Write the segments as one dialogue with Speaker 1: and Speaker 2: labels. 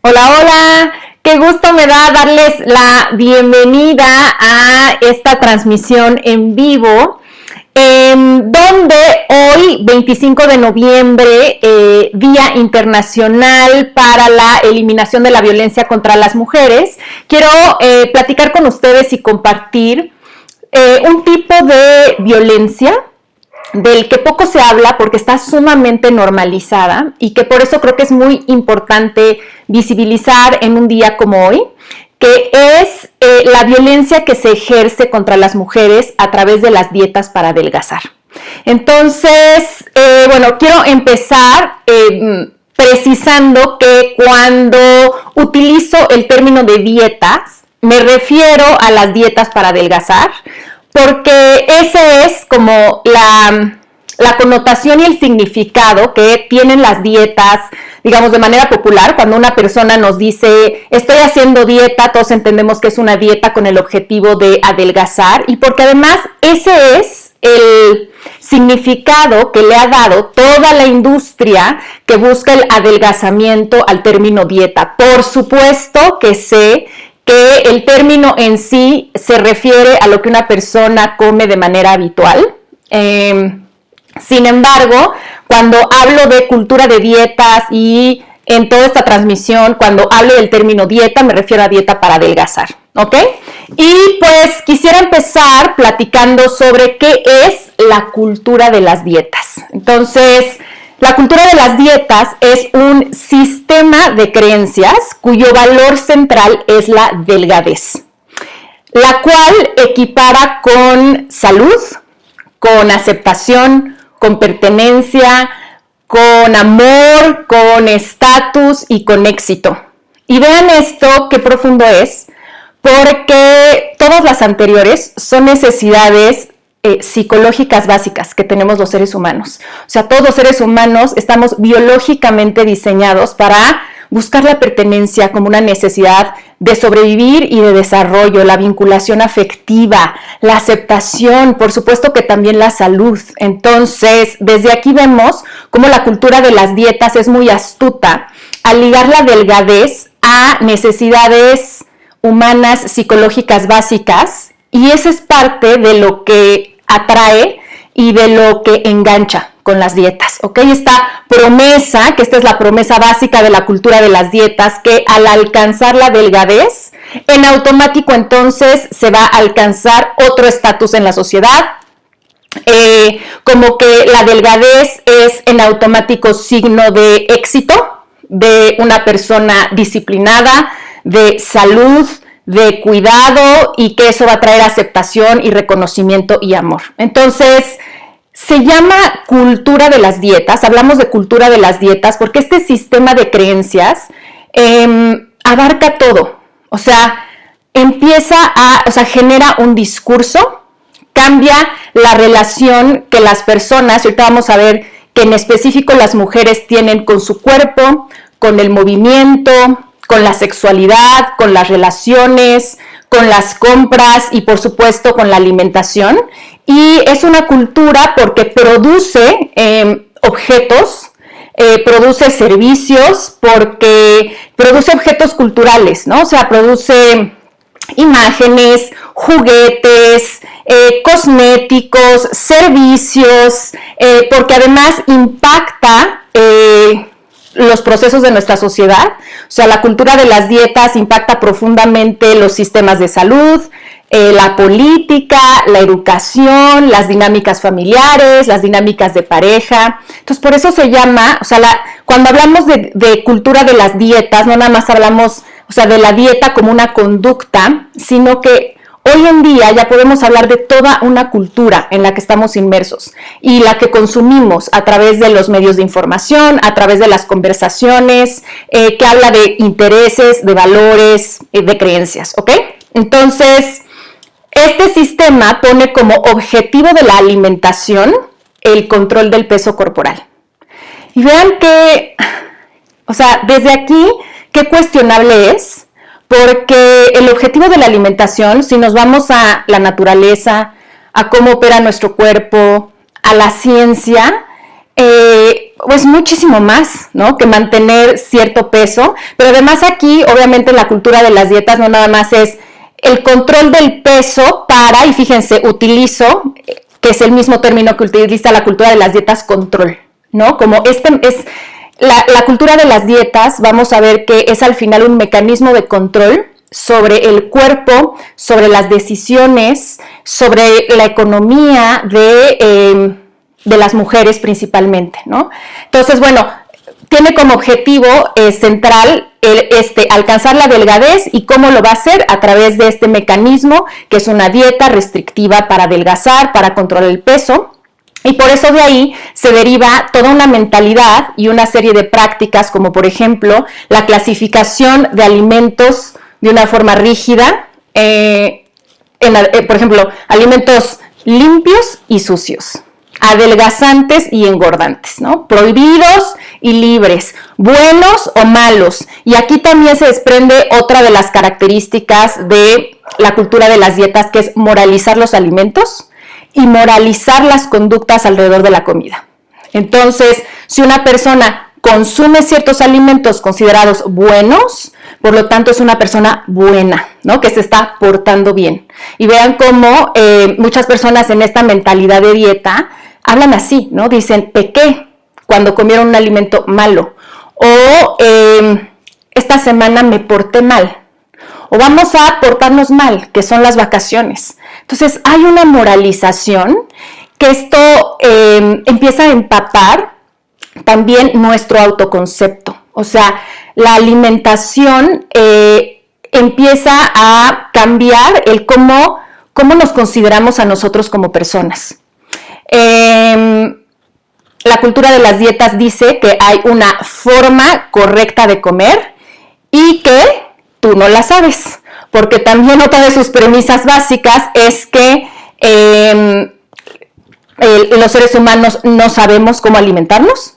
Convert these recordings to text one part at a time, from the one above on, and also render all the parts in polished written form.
Speaker 1: Hola, hola, qué gusto me da darles la bienvenida a esta transmisión en vivo, donde hoy, 25 de noviembre, Día Internacional para la Eliminación de la Violencia contra las Mujeres, quiero platicar con ustedes y compartir un tipo de violencia del que poco se habla porque está sumamente normalizada y que por eso creo que es muy importante visibilizar en un día como hoy, que es la violencia que se ejerce contra las mujeres a través de las dietas para adelgazar. Entonces, bueno, quiero empezar precisando que cuando utilizo el término de dietas, me refiero a las dietas para adelgazar, porque ese es como la connotación y el significado que tienen las dietas, digamos, de manera popular. Cuando una persona nos dice, estoy haciendo dieta, todos entendemos que es una dieta con el objetivo de adelgazar, y porque además ese es el significado que le ha dado toda la industria que busca el adelgazamiento al término dieta. Por supuesto que sé que el término en sí se refiere a lo que una persona come de manera habitual. Sin embargo, cuando hablo de cultura de dietas y en toda esta transmisión, cuando hablo del término dieta, me refiero a dieta para adelgazar, ¿ok? Y pues quisiera empezar platicando sobre qué es la cultura de las dietas. Entonces, la cultura de las dietas es un sistema de creencias cuyo valor central es la delgadez, la cual equipara con salud, con aceptación, con pertenencia, con amor, con estatus y con éxito. Y vean esto, qué profundo es, porque todas las anteriores son necesidades psicológicas básicas que tenemos los seres humanos. O sea, todos los seres humanos estamos biológicamente diseñados para buscar la pertenencia como una necesidad de sobrevivir y de desarrollo, la vinculación afectiva, la aceptación, por supuesto que también la salud. Entonces, desde aquí vemos cómo la cultura de las dietas es muy astuta al ligar la delgadez a necesidades humanas psicológicas básicas, y esa es parte de lo que atrae y de lo que engancha con las dietas, ¿ok? Esta promesa, que esta es la promesa básica de la cultura de las dietas, que al alcanzar la delgadez, en automático entonces se va a alcanzar otro estatus en la sociedad, como que la delgadez es en automático signo de éxito, de una persona disciplinada, de salud, de cuidado, y que eso va a traer aceptación y reconocimiento y amor. Entonces, se llama cultura de las dietas, hablamos de cultura de las dietas porque este sistema de creencias abarca todo. O sea, genera un discurso, cambia la relación que las personas, y ahorita vamos a ver que en específico las mujeres tienen con su cuerpo, con el movimiento, con la sexualidad, con las relaciones, con las compras y por supuesto con la alimentación. Y es una cultura porque produce objetos, produce servicios, porque produce objetos culturales, ¿no? O sea, produce imágenes, juguetes, cosméticos, servicios, porque además impacta los procesos de nuestra sociedad. O sea, la cultura de las dietas impacta profundamente los sistemas de salud, la política, la educación, las dinámicas familiares, las dinámicas de pareja. Entonces, por eso se llama, o sea, cuando hablamos de cultura de las dietas, no nada más hablamos, o sea, de la dieta como una conducta, sino que hoy en día ya podemos hablar de toda una cultura en la que estamos inmersos y la que consumimos a través de los medios de información, a través de las conversaciones, que habla de intereses, de valores, de creencias, ¿ok? Entonces, este sistema pone como objetivo de la alimentación el control del peso corporal. Y vean que, o sea, desde aquí, qué cuestionable es. Porque el objetivo de la alimentación, si nos vamos a la naturaleza, a cómo opera nuestro cuerpo, a la ciencia, pues muchísimo más, ¿no? Que mantener cierto peso, pero además aquí, obviamente, la cultura de las dietas no nada más es el control del peso para, y fíjense, utilizo, que es el mismo término que utiliza la cultura de las dietas, control, ¿no? Como la cultura de las dietas, vamos a ver que es al final un mecanismo de control sobre el cuerpo, sobre las decisiones, sobre la economía de las mujeres principalmente, ¿no? Entonces, bueno, tiene como objetivo central alcanzar la delgadez, y cómo lo va a hacer a través de este mecanismo que es una dieta restrictiva para adelgazar, para controlar el peso. Y por eso de ahí se deriva toda una mentalidad y una serie de prácticas, como por ejemplo la clasificación de alimentos de una forma rígida, por ejemplo, alimentos limpios y sucios, adelgazantes y engordantes, ¿no? Prohibidos y libres, buenos o malos. Y aquí también se desprende otra de las características de la cultura de las dietas, que es moralizar los alimentos y moralizar las conductas alrededor de la comida. Entonces, si una persona consume ciertos alimentos considerados buenos, por lo tanto es una persona buena, ¿no? Que se está portando bien. Y vean cómo muchas personas en esta mentalidad de dieta hablan así, ¿no? Dicen, pequé cuando comieron un alimento malo, o esta semana me porté mal, o vamos a portarnos mal, que son las vacaciones. Entonces hay una moralización que esto empieza a empapar también nuestro autoconcepto. O sea, la alimentación empieza a cambiar el cómo nos consideramos a nosotros como personas. La cultura de las dietas dice que hay una forma correcta de comer y que tú no la sabes, porque también otra de sus premisas básicas es que los seres humanos no sabemos cómo alimentarnos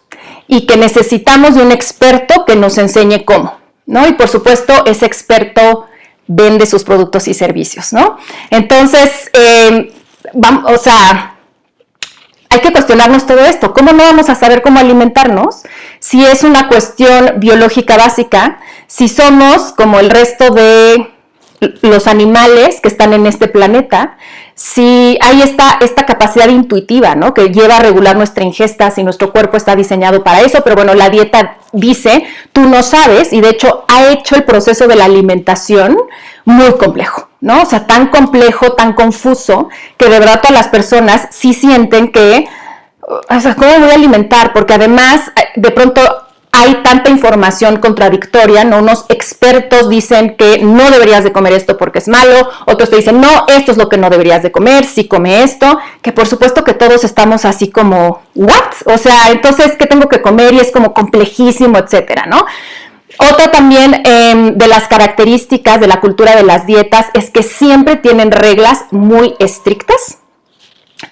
Speaker 1: y que necesitamos de un experto que nos enseñe cómo, ¿no? Y por supuesto, ese experto vende sus productos y servicios, ¿no? Entonces, hay que cuestionarnos todo esto. ¿Cómo no vamos a saber cómo alimentarnos si es una cuestión biológica básica, si somos como el resto de los animales que están en este planeta, si hay esta capacidad intuitiva, ¿no? Que lleva a regular nuestra ingesta, si nuestro cuerpo está diseñado para eso? Pero bueno, la dieta dice, tú no sabes, y de hecho ha hecho el proceso de la alimentación muy complejo, ¿no? O sea, tan complejo, tan confuso, que de verdad todas las personas sí sienten que, o sea, ¿cómo voy a alimentar? Porque además, de pronto hay tanta información contradictoria, ¿no? Unos expertos dicen que no deberías de comer esto porque es malo, otros te dicen, no, esto es lo que no deberías de comer, sí come esto, que por supuesto que todos estamos así como, ¿what? O sea, entonces, ¿qué tengo que comer? Y es como complejísimo, etcétera, ¿no? Otra también de las características de la cultura de las dietas es que siempre tienen reglas muy estrictas,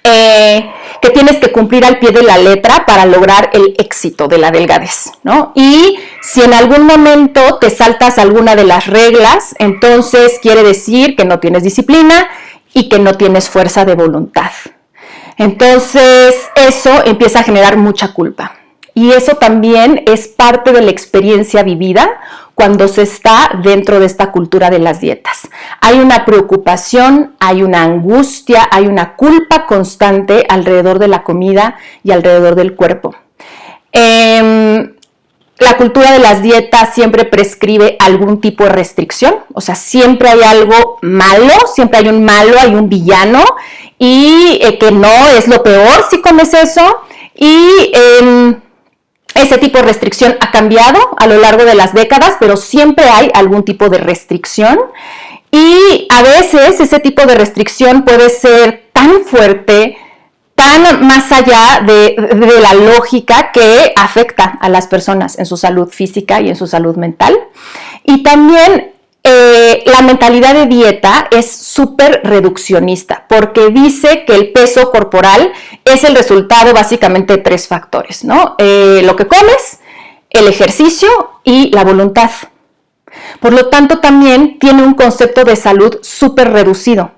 Speaker 1: que tienes que cumplir al pie de la letra para lograr el éxito de la delgadez, ¿no? Y si en algún momento te saltas alguna de las reglas, entonces quiere decir que no tienes disciplina y que no tienes fuerza de voluntad. Entonces eso empieza a generar mucha culpa. Y eso también es parte de la experiencia vivida cuando se está dentro de esta cultura de las dietas. Hay una preocupación, hay una angustia, hay una culpa constante alrededor de la comida y alrededor del cuerpo. La cultura de las dietas siempre prescribe algún tipo de restricción, o sea, siempre hay algo malo, siempre hay un malo, hay un villano, y que no es lo peor si comes eso, y ese tipo de restricción ha cambiado a lo largo de las décadas, pero siempre hay algún tipo de restricción, y a veces ese tipo de restricción puede ser tan fuerte, tan más allá de la lógica, que afecta a las personas en su salud física y en su salud mental. Y también la mentalidad de dieta es súper reduccionista, porque dice que el peso corporal es el resultado básicamente de 3 factores, ¿no? Lo que comes, el ejercicio y la voluntad. Por lo tanto, también tiene un concepto de salud súper reducido,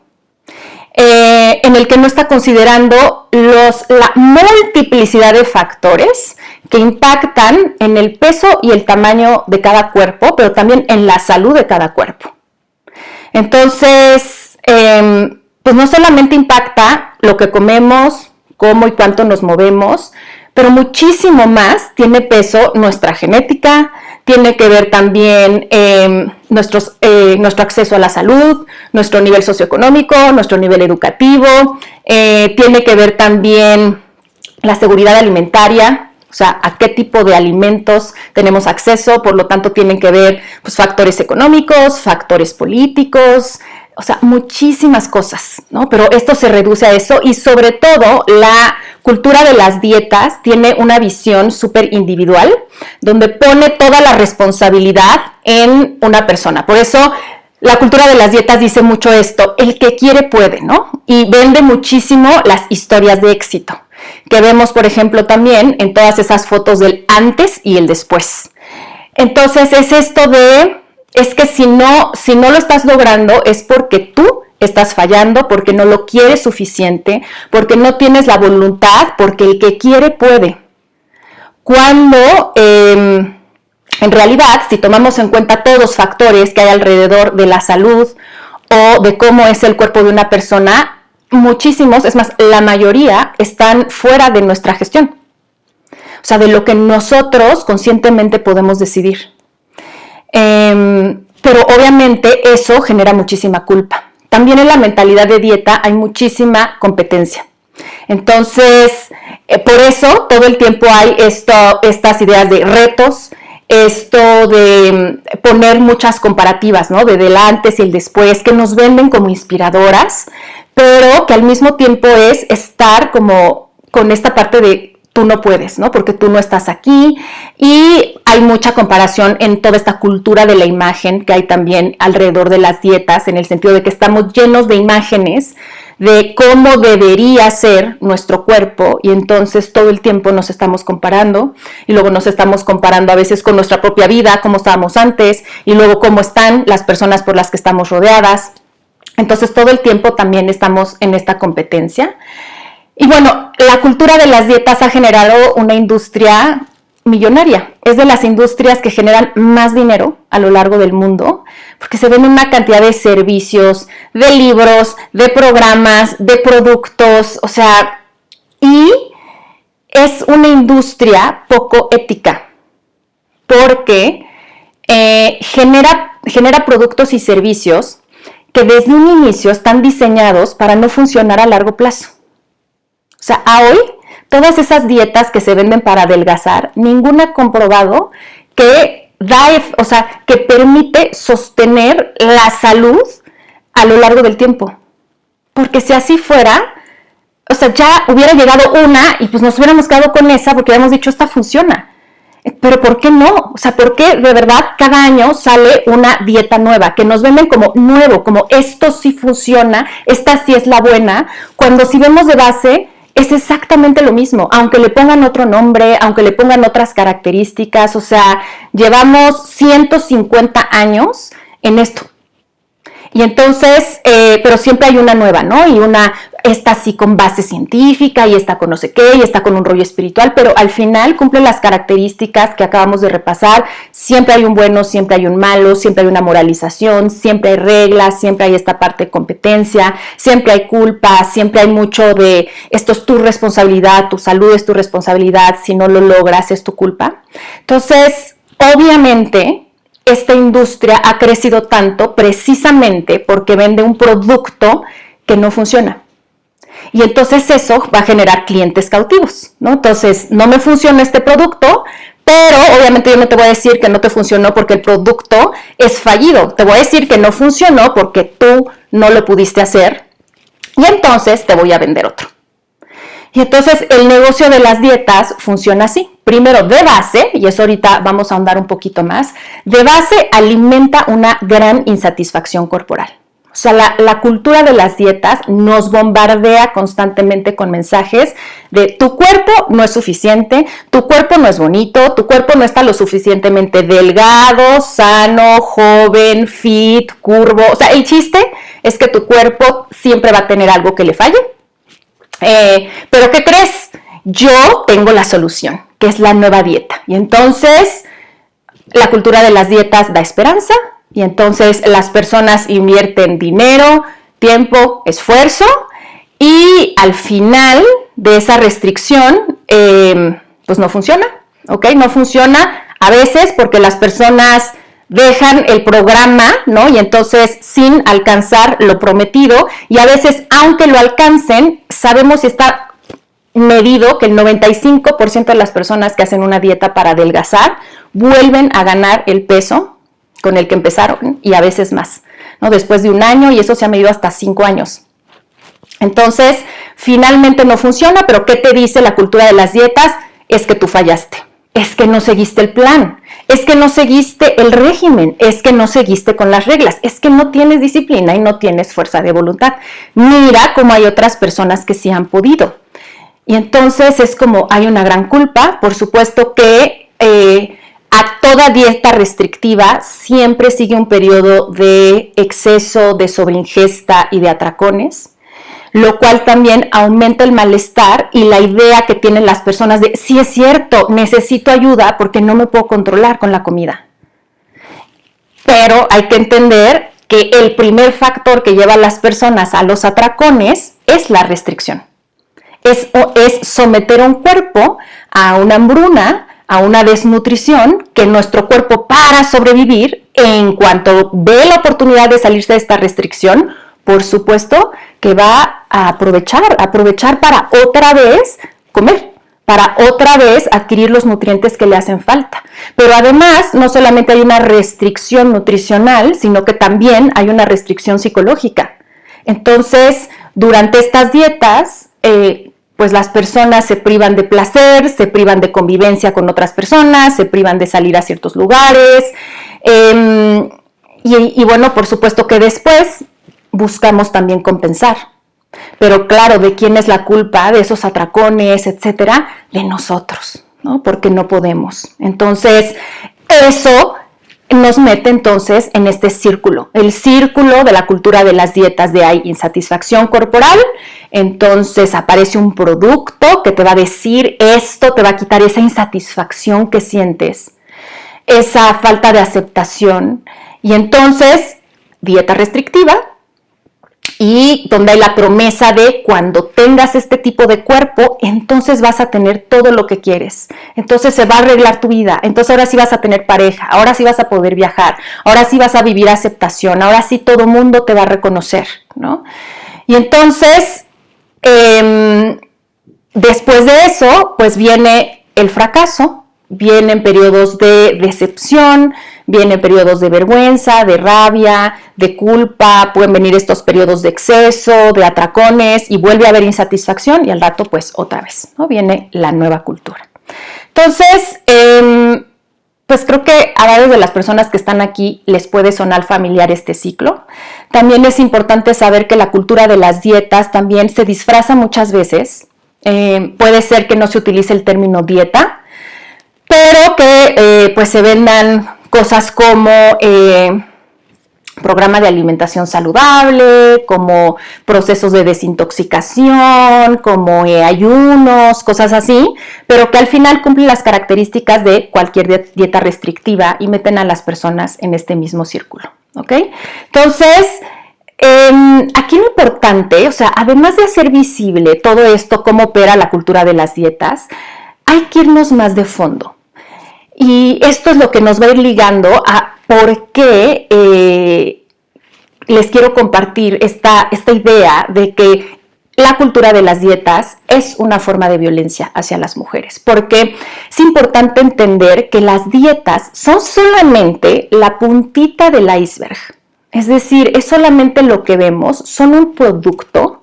Speaker 1: en el que no está considerando la multiplicidad de factores que impactan en el peso y el tamaño de cada cuerpo, pero también en la salud de cada cuerpo. Entonces, pues no solamente impacta lo que comemos, cómo y cuánto nos movemos, pero muchísimo más tiene peso nuestra genética, tiene que ver también nuestro acceso a la salud, nuestro nivel socioeconómico, nuestro nivel educativo, tiene que ver también la seguridad alimentaria, o sea, a qué tipo de alimentos tenemos acceso, por lo tanto tienen que ver pues, factores económicos, factores políticos, o sea, muchísimas cosas, ¿no? Pero esto se reduce a eso y sobre todo la cultura de las dietas tiene una visión súper individual, donde pone toda la responsabilidad en una persona. Por eso la cultura de las dietas dice mucho esto, el que quiere puede, ¿no? Y vende muchísimo las historias de éxito, que vemos, por ejemplo, también en todas esas fotos del antes y el después. Entonces es esto de, es que si no lo estás logrando es porque tú estás fallando, porque no lo quieres suficiente, porque no tienes la voluntad, porque el que quiere puede. Cuando en realidad, si tomamos en cuenta todos los factores que hay alrededor de la salud o de cómo es el cuerpo de una persona, muchísimos, es más, la mayoría están fuera de nuestra gestión. O sea, de lo que nosotros conscientemente podemos decidir. Pero obviamente eso genera muchísima culpa. También en la mentalidad de dieta hay muchísima competencia. Entonces, por eso todo el tiempo hay estas ideas de retos, esto de poner muchas comparativas, ¿no? De del antes y el después, que nos venden como inspiradoras, pero que al mismo tiempo es estar como con esta parte de tú no puedes, ¿no? Porque tú no estás aquí y hay mucha comparación en toda esta cultura de la imagen que hay también alrededor de las dietas, en el sentido de que estamos llenos de imágenes de cómo debería ser nuestro cuerpo y entonces todo el tiempo nos estamos comparando y luego nos estamos comparando a veces con nuestra propia vida, cómo estábamos antes y luego cómo están las personas por las que estamos rodeadas. Entonces todo el tiempo también estamos en esta competencia. Y bueno, la cultura de las dietas ha generado una industria millonaria. Es de las industrias que generan más dinero a lo largo del mundo, porque se ven una cantidad de servicios, de libros, de programas, de productos, o sea, y es una industria poco ética, porque genera productos y servicios que desde un inicio están diseñados para no funcionar a largo plazo. O sea, a hoy, todas esas dietas que se venden para adelgazar, ninguna ha comprobado que que permite sostener la salud a lo largo del tiempo. Porque si así fuera, o sea, ya hubiera llegado una y pues nos hubiéramos quedado con esa porque habíamos dicho, esta funciona. Pero ¿por qué no? O sea, ¿por qué de verdad cada año sale una dieta nueva? Que nos venden como nuevo, como esto sí funciona, esta sí es la buena, cuando si vemos de base es exactamente lo mismo, aunque le pongan otro nombre, aunque le pongan otras características, o sea, llevamos 150 años en esto. Y entonces, pero siempre hay una nueva, ¿no? Y esta sí con base científica, y esta con no sé qué, y esta con un rollo espiritual, pero al final cumple las características que acabamos de repasar. Siempre hay un bueno, siempre hay un malo, siempre hay una moralización, siempre hay reglas, siempre hay esta parte de competencia, siempre hay culpa, siempre hay mucho de esto es tu responsabilidad, tu salud es tu responsabilidad, si no lo logras es tu culpa. Entonces, obviamente, esta industria ha crecido tanto precisamente porque vende un producto que no funciona. Y entonces eso va a generar clientes cautivos, ¿no? Entonces, no me funciona este producto, pero obviamente yo no te voy a decir que no te funcionó porque el producto es fallido. Te voy a decir que no funcionó porque tú no lo pudiste hacer y entonces te voy a vender otro. Y entonces el negocio de las dietas funciona así. Primero, de base, y eso ahorita vamos a ahondar un poquito más, de base alimenta una gran insatisfacción corporal. O sea, la cultura de las dietas nos bombardea constantemente con mensajes de tu cuerpo no es suficiente, tu cuerpo no es bonito, tu cuerpo no está lo suficientemente delgado, sano, joven, fit, curvo. O sea, el chiste es que tu cuerpo siempre va a tener algo que le falle. Pero ¿qué crees? yo tengo la solución, que es la nueva dieta. Y entonces la cultura de las dietas da esperanza y entonces las personas invierten dinero, tiempo, esfuerzo y al final de esa restricción pues no funciona, ¿ok? No funciona a veces porque las personas dejan el programa, ¿no? Y entonces sin alcanzar lo prometido y a veces aunque lo alcancen, sabemos si está medido que el 95% de las personas que hacen una dieta para adelgazar vuelven a ganar el peso con el que empezaron y a veces más, ¿no? Después de un año y eso se ha medido hasta 5 años. Entonces, finalmente no funciona, pero ¿qué te dice la cultura de las dietas? Es que tú fallaste, es que no seguiste el plan, es que no seguiste el régimen, es que no seguiste con las reglas, es que no tienes disciplina y no tienes fuerza de voluntad. Mira cómo hay otras personas que sí han podido. Y entonces es como hay una gran culpa, por supuesto que a toda dieta restrictiva siempre sigue un periodo de exceso, de sobreingesta y de atracones, lo cual también aumenta el malestar y la idea que tienen las personas de, sí es cierto, necesito ayuda porque no me puedo controlar con la comida. Pero hay que entender que el primer factor que lleva a las personas a los atracones es la restricción. Es someter a un cuerpo a una hambruna, a una desnutrición, que nuestro cuerpo para sobrevivir, en cuanto ve la oportunidad de salirse de esta restricción, por supuesto que va a aprovechar para otra vez comer, para otra vez adquirir los nutrientes que le hacen falta. Pero además, no solamente hay una restricción nutricional, sino que también hay una restricción psicológica. Entonces, durante estas dietas, pues las personas se privan de placer, se privan de convivencia con otras personas, se privan de salir a ciertos lugares y bueno, por supuesto que después buscamos también compensar. Pero claro, ¿de quién es la culpa de esos atracones, etcétera? De nosotros, ¿no? Porque no podemos. Entonces, eso nos mete entonces en este círculo, el círculo de la cultura de las dietas, de hay insatisfacción corporal, entonces aparece un producto que te va a decir esto, te va a quitar esa insatisfacción que sientes, esa falta de aceptación, y entonces dieta restrictiva, y donde hay la promesa de cuando tengas este tipo de cuerpo, entonces vas a tener todo lo que quieres. Entonces se va a arreglar tu vida. Entonces ahora sí vas a tener pareja, ahora sí vas a poder viajar, ahora sí vas a vivir aceptación, ahora sí todo mundo te va a reconocer, ¿no? Y entonces, después de eso, pues viene el fracaso, vienen periodos de decepción, vienen periodos de vergüenza, de rabia, de culpa, pueden venir estos periodos de exceso, de atracones y vuelve a haber insatisfacción y al rato pues otra vez, ¿no? Viene la nueva cultura. Entonces, pues creo que a varias de las personas que están aquí les puede sonar familiar este ciclo. También es importante saber que la cultura de las dietas también se disfraza muchas veces. Puede ser que no se utilice el término dieta, pero que pues se vendan cosas como programa de alimentación saludable, como procesos de desintoxicación, como ayunos, cosas así, pero que al final cumplen las características de cualquier dieta restrictiva y meten a las personas en este mismo círculo, ¿ok? Entonces, aquí lo importante, o sea, además de hacer visible todo esto, cómo opera la cultura de las dietas, hay que irnos más de fondo. Y esto es lo que nos va a ir ligando a por qué les quiero compartir esta idea de que la cultura de las dietas es una forma de violencia hacia las mujeres. Porque es importante entender que las dietas son solamente la puntita del iceberg. Es decir, es solamente lo que vemos, son un producto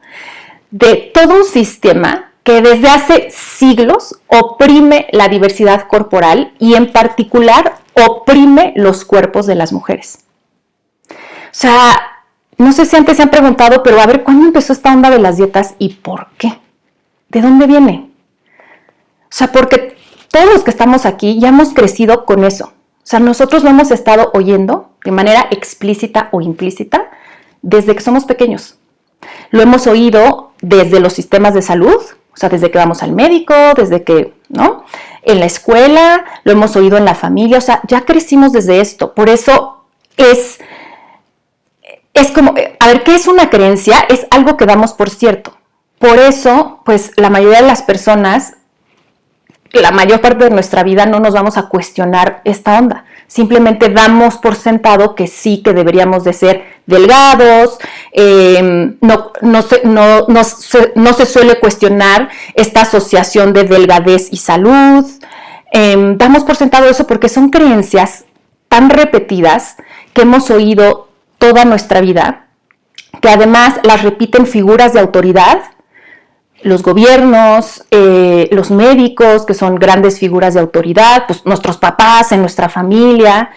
Speaker 1: de todo un sistema que desde hace siglos oprime la diversidad corporal y en particular oprime los cuerpos de las mujeres. O sea, no sé si antes se han preguntado, pero a ver, ¿cuándo empezó esta onda de las dietas y por qué? ¿De dónde viene? O sea, porque todos los que estamos aquí ya hemos crecido con eso. O sea, nosotros lo hemos estado oyendo de manera explícita o implícita desde que somos pequeños. Lo hemos oído desde los sistemas de salud. O O sea, desde que vamos al médico, desde que, ¿no? En la escuela, lo hemos oído en la familia, o sea, ya crecimos desde esto. Por eso es como, a ver, ¿qué es una creencia? Es algo que damos por cierto. Por eso, pues, la mayoría de las personas, la mayor parte de nuestra vida no nos vamos a cuestionar esta onda. Simplemente damos por sentado que sí, que deberíamos de ser delgados, no se suele cuestionar esta asociación de delgadez y salud. Damos por sentado eso porque son creencias tan repetidas que hemos oído toda nuestra vida, que además las repiten figuras de autoridad, los gobiernos, los médicos, que son grandes figuras de autoridad, pues nuestros papás, en nuestra familia,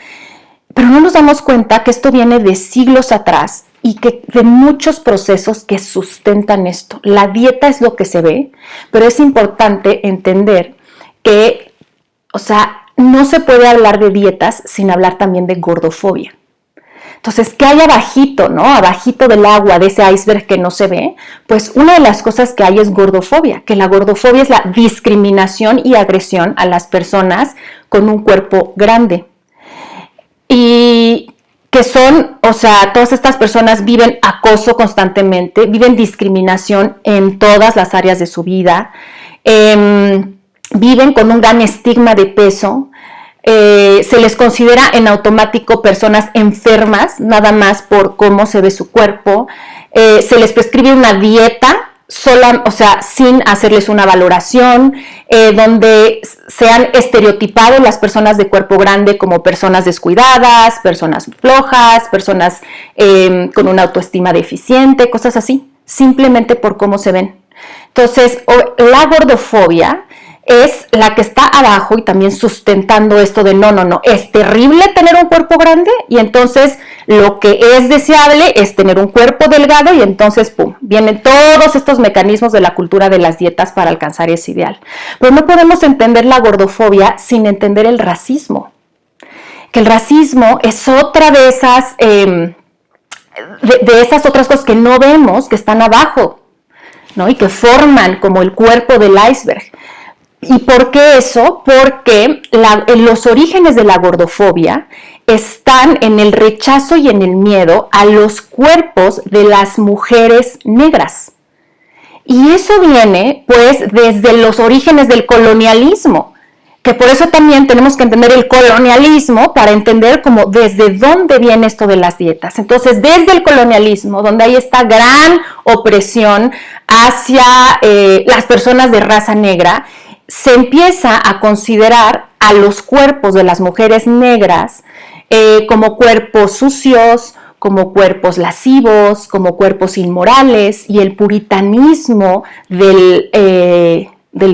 Speaker 1: pero no nos damos cuenta que esto viene de siglos atrás y que de muchos procesos que sustentan esto. La dieta es lo que se ve, pero es importante entender que, o sea, no se puede hablar de dietas sin hablar también de gordofobia. Entonces, ¿qué hay abajito, no? Abajito del agua, de ese iceberg que no se ve, pues una de las cosas que hay es gordofobia, que la gordofobia es la discriminación y agresión a las personas con un cuerpo grande. Y que son, o sea, todas estas personas viven acoso constantemente, viven discriminación en todas las áreas de su vida, viven con un gran estigma de peso. Se les considera en automático personas enfermas, nada más por cómo se ve su cuerpo. Se les prescribe una dieta sola, o sea, sin hacerles una valoración, donde se han estereotipado las personas de cuerpo grande como personas descuidadas, personas flojas, personas con una autoestima deficiente, cosas así, simplemente por cómo se ven. Entonces, la gordofobia es la que está abajo y también sustentando esto de no, es terrible tener un cuerpo grande y entonces lo que es deseable es tener un cuerpo delgado y entonces, pum, vienen todos estos mecanismos de la cultura de las dietas para alcanzar ese ideal. Pero no podemos entender la gordofobia sin entender el racismo, que el racismo es otra de esas, de esas otras cosas que no vemos, que están abajo, ¿no? Y que forman como el cuerpo del iceberg. ¿Y por qué eso? Porque los orígenes de la gordofobia están en el rechazo y en el miedo a los cuerpos de las mujeres negras. Y eso viene, pues, desde los orígenes del colonialismo, que por eso también tenemos que entender el colonialismo para entender como desde dónde viene esto de las dietas. Entonces, desde el colonialismo, donde hay esta gran opresión hacia las personas de raza negra, se empieza a considerar a los cuerpos de las mujeres negras como cuerpos sucios, como cuerpos lascivos, como cuerpos inmorales, y el puritanismo del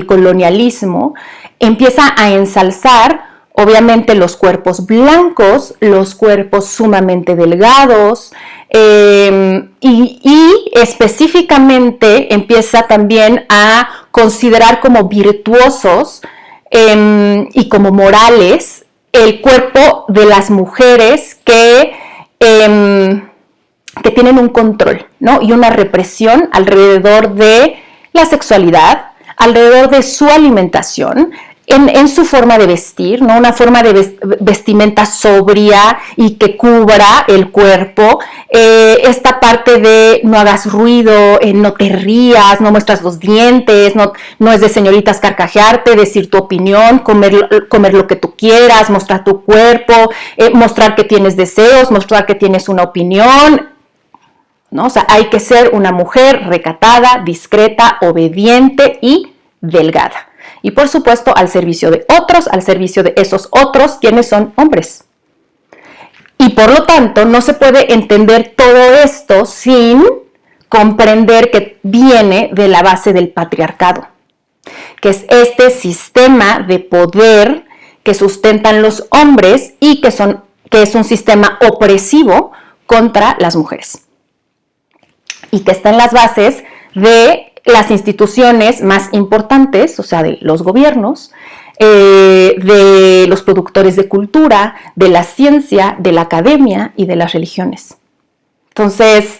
Speaker 1: colonialismo empieza a ensalzar, obviamente, los cuerpos blancos, los cuerpos sumamente delgados, y específicamente empieza también a considerar como virtuosos y como morales el cuerpo de las mujeres que tienen un control, ¿no? Y una represión alrededor de la sexualidad, alrededor de su alimentación, en su forma de vestir, ¿no? Una forma de vestimenta sobria y que cubra el cuerpo, esta parte de no hagas ruido, no te rías, no muestras los dientes, no es de señoritas carcajearte, decir tu opinión, comer lo que tú quieras, mostrar tu cuerpo, mostrar que tienes deseos, mostrar que tienes una opinión, ¿no? O sea, hay que ser una mujer recatada, discreta, obediente y delgada. Y por supuesto al servicio de otros, al servicio de esos otros, quienes son hombres. Y por lo tanto no se puede entender todo esto sin comprender que viene de la base del patriarcado, que es este sistema de poder que sustentan los hombres y que es un sistema opresivo contra las mujeres. Y que está en las bases de las instituciones más importantes, o sea, de los gobiernos, de los productores de cultura, de la ciencia, de la academia y de las religiones. Entonces,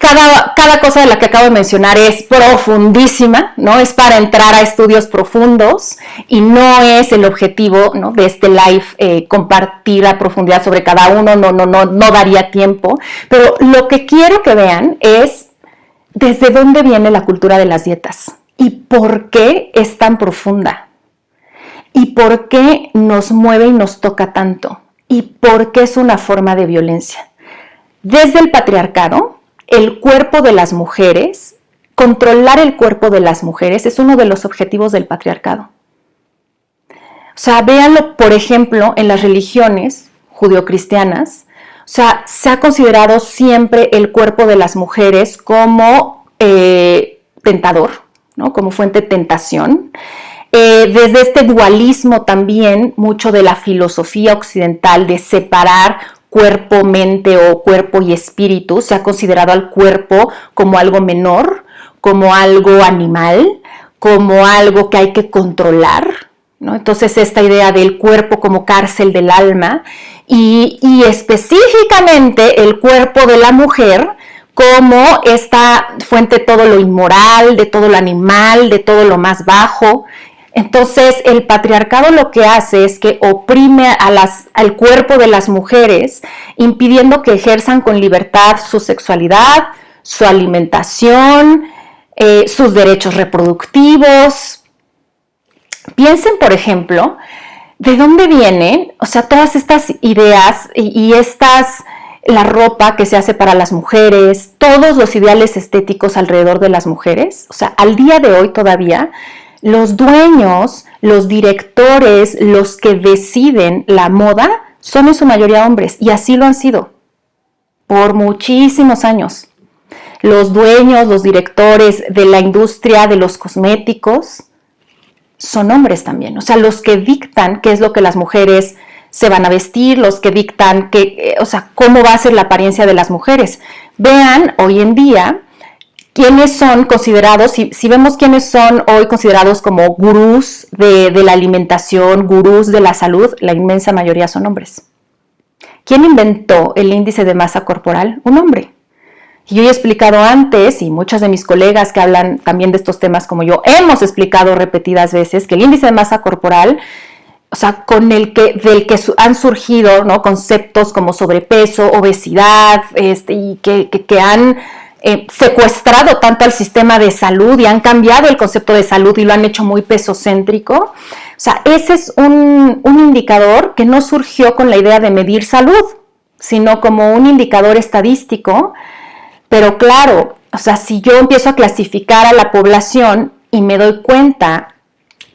Speaker 1: cada cosa de la que acabo de mencionar es profundísima, ¿no? Es para entrar a estudios profundos y no es el objetivo, ¿no?, de este live compartir a profundidad sobre cada uno, no daría tiempo, pero lo que quiero que vean es desde dónde viene la cultura de las dietas y por qué es tan profunda y por qué nos mueve y nos toca tanto y por qué es una forma de violencia. Desde el patriarcado, el cuerpo de las mujeres, controlar el cuerpo de las mujeres es uno de los objetivos del patriarcado. O sea, véanlo, por ejemplo, en las religiones judeocristianas. O sea, se ha considerado siempre el cuerpo de las mujeres como tentador, ¿no?, como fuente de tentación. Desde este dualismo también, mucho de la filosofía occidental de separar cuerpo, mente o cuerpo y espíritu, se ha considerado al cuerpo como algo menor, como algo animal, como algo que hay que controlar, ¿no? Entonces esta idea del cuerpo como cárcel del alma y específicamente el cuerpo de la mujer como esta fuente de todo lo inmoral, de todo lo animal, de todo lo más bajo. Entonces el patriarcado lo que hace es que oprime al cuerpo de las mujeres, impidiendo que ejerzan con libertad su sexualidad, su alimentación, sus derechos reproductivos. Piensen, por ejemplo, de dónde vienen, o sea, todas estas ideas la ropa que se hace para las mujeres, todos los ideales estéticos alrededor de las mujeres. O sea, al día de hoy todavía, los dueños, los directores, los que deciden la moda, son en su mayoría hombres, y así lo han sido por muchísimos años. Los dueños, los directores de la industria de los cosméticos son hombres también. O sea, los que dictan qué es lo que las mujeres se van a vestir, los que dictan cómo va a ser la apariencia de las mujeres. Vean hoy en día quiénes son considerados, si vemos quiénes son hoy considerados como gurús de la alimentación, gurús de la salud, la inmensa mayoría son hombres. ¿Quién inventó el índice de masa corporal? Un hombre. Y yo he explicado antes, y muchos de mis colegas que hablan también de estos temas como yo, hemos explicado repetidas veces que el índice de masa corporal, o sea, del que han surgido, ¿no?, conceptos como sobrepeso, obesidad, y que han secuestrado tanto al sistema de salud y han cambiado el concepto de salud y lo han hecho muy pesocéntrico. O sea, ese es un indicador que no surgió con la idea de medir salud, sino como un indicador estadístico. Pero claro, o sea, si yo empiezo a clasificar a la población y me doy cuenta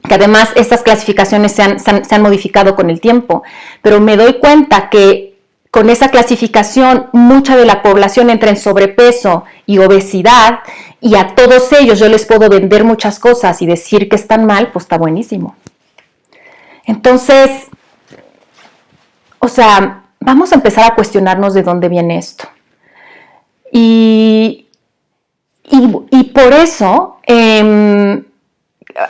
Speaker 1: que además estas clasificaciones se han modificado con el tiempo, pero me doy cuenta que con esa clasificación mucha de la población entra en sobrepeso y obesidad, y a todos ellos yo les puedo vender muchas cosas y decir que están mal, pues está buenísimo. Entonces, o sea, vamos a empezar a cuestionarnos de dónde viene esto. Y por eso,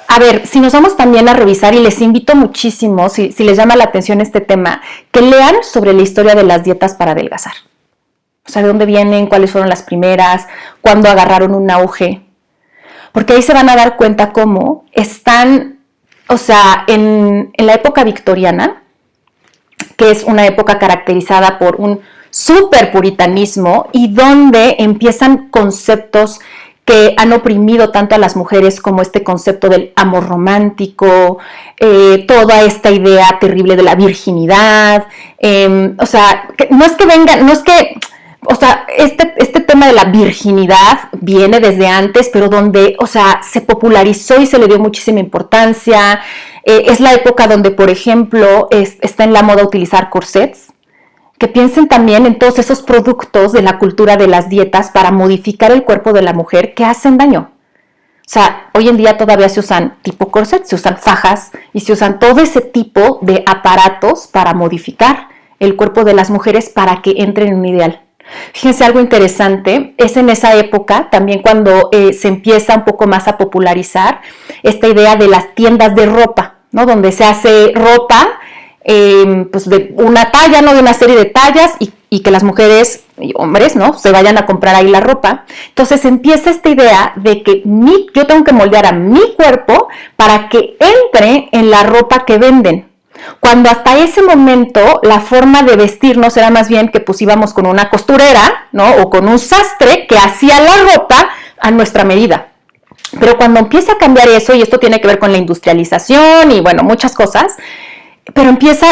Speaker 1: a ver, si nos vamos también a revisar, y les invito muchísimo, si les llama la atención este tema, que lean sobre la historia de las dietas para adelgazar. O sea, de dónde vienen, cuáles fueron las primeras, cuándo agarraron un auge. Porque ahí se van a dar cuenta cómo están, o sea, en la época victoriana, que es una época caracterizada por un súper puritanismo y donde empiezan conceptos que han oprimido tanto a las mujeres como este concepto del amor romántico, toda esta idea terrible de la virginidad, o sea, este tema de la virginidad viene desde antes, pero donde, o sea, se popularizó y se le dio muchísima importancia. Es la época donde, por ejemplo, está en la moda utilizar corsets. Que piensen también en todos esos productos de la cultura de las dietas para modificar el cuerpo de la mujer que hacen daño. O sea, hoy en día todavía se usan tipo corset, se usan fajas y se usan todo ese tipo de aparatos para modificar el cuerpo de las mujeres para que entren en un ideal. Fíjense, algo interesante, es en esa época también cuando se empieza un poco más a popularizar esta idea de las tiendas de ropa, ¿no?, donde se hace ropa pues de una talla, ¿no? De una serie de tallas y que las mujeres y hombres, ¿no? Se vayan a comprar ahí la ropa. Entonces empieza esta idea de que yo tengo que moldear a mi cuerpo para que entre en la ropa que venden. Cuando hasta ese momento la forma de vestirnos era más bien que pues íbamos con una costurera, ¿no? O con un sastre que hacía la ropa a nuestra medida. Pero cuando empieza a cambiar eso, y esto tiene que ver con la industrialización y bueno, muchas cosas, pero empieza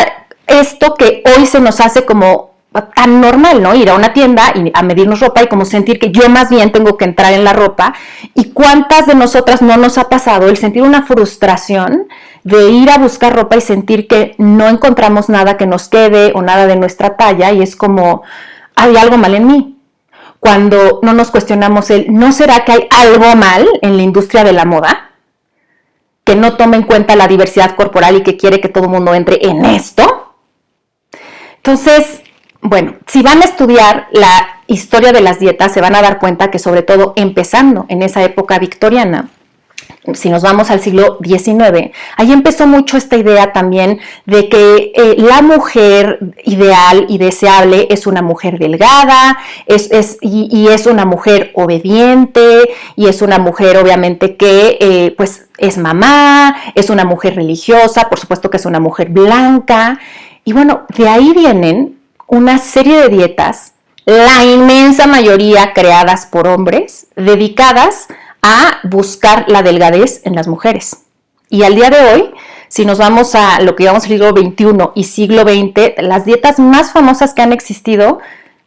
Speaker 1: esto que hoy se nos hace como tan normal, ¿no? Ir a una tienda y a medirnos ropa y como sentir que yo más bien tengo que entrar en la ropa. ¿Y cuántas de nosotras no nos ha pasado el sentir una frustración de ir a buscar ropa y sentir que no encontramos nada que nos quede o nada de nuestra talla y es como, hay algo mal en mí? Cuando no nos cuestionamos ¿no será que hay algo mal en la industria de la moda? Que no toma en cuenta la diversidad corporal y que quiere que todo el mundo entre en esto. Entonces, bueno, si van a estudiar la historia de las dietas, se van a dar cuenta que sobre todo empezando en esa época victoriana, si nos vamos al siglo XIX, ahí empezó mucho esta idea también de que la mujer ideal y deseable es una mujer delgada, y es una mujer obediente, y es una mujer obviamente que pues es mamá, es una mujer religiosa, por supuesto que es una mujer blanca, y bueno, de ahí vienen una serie de dietas, la inmensa mayoría creadas por hombres, dedicadas a buscar la delgadez en las mujeres. Y al día de hoy, si nos vamos a lo que llamamos siglo XXI y siglo XX, las dietas más famosas que han existido,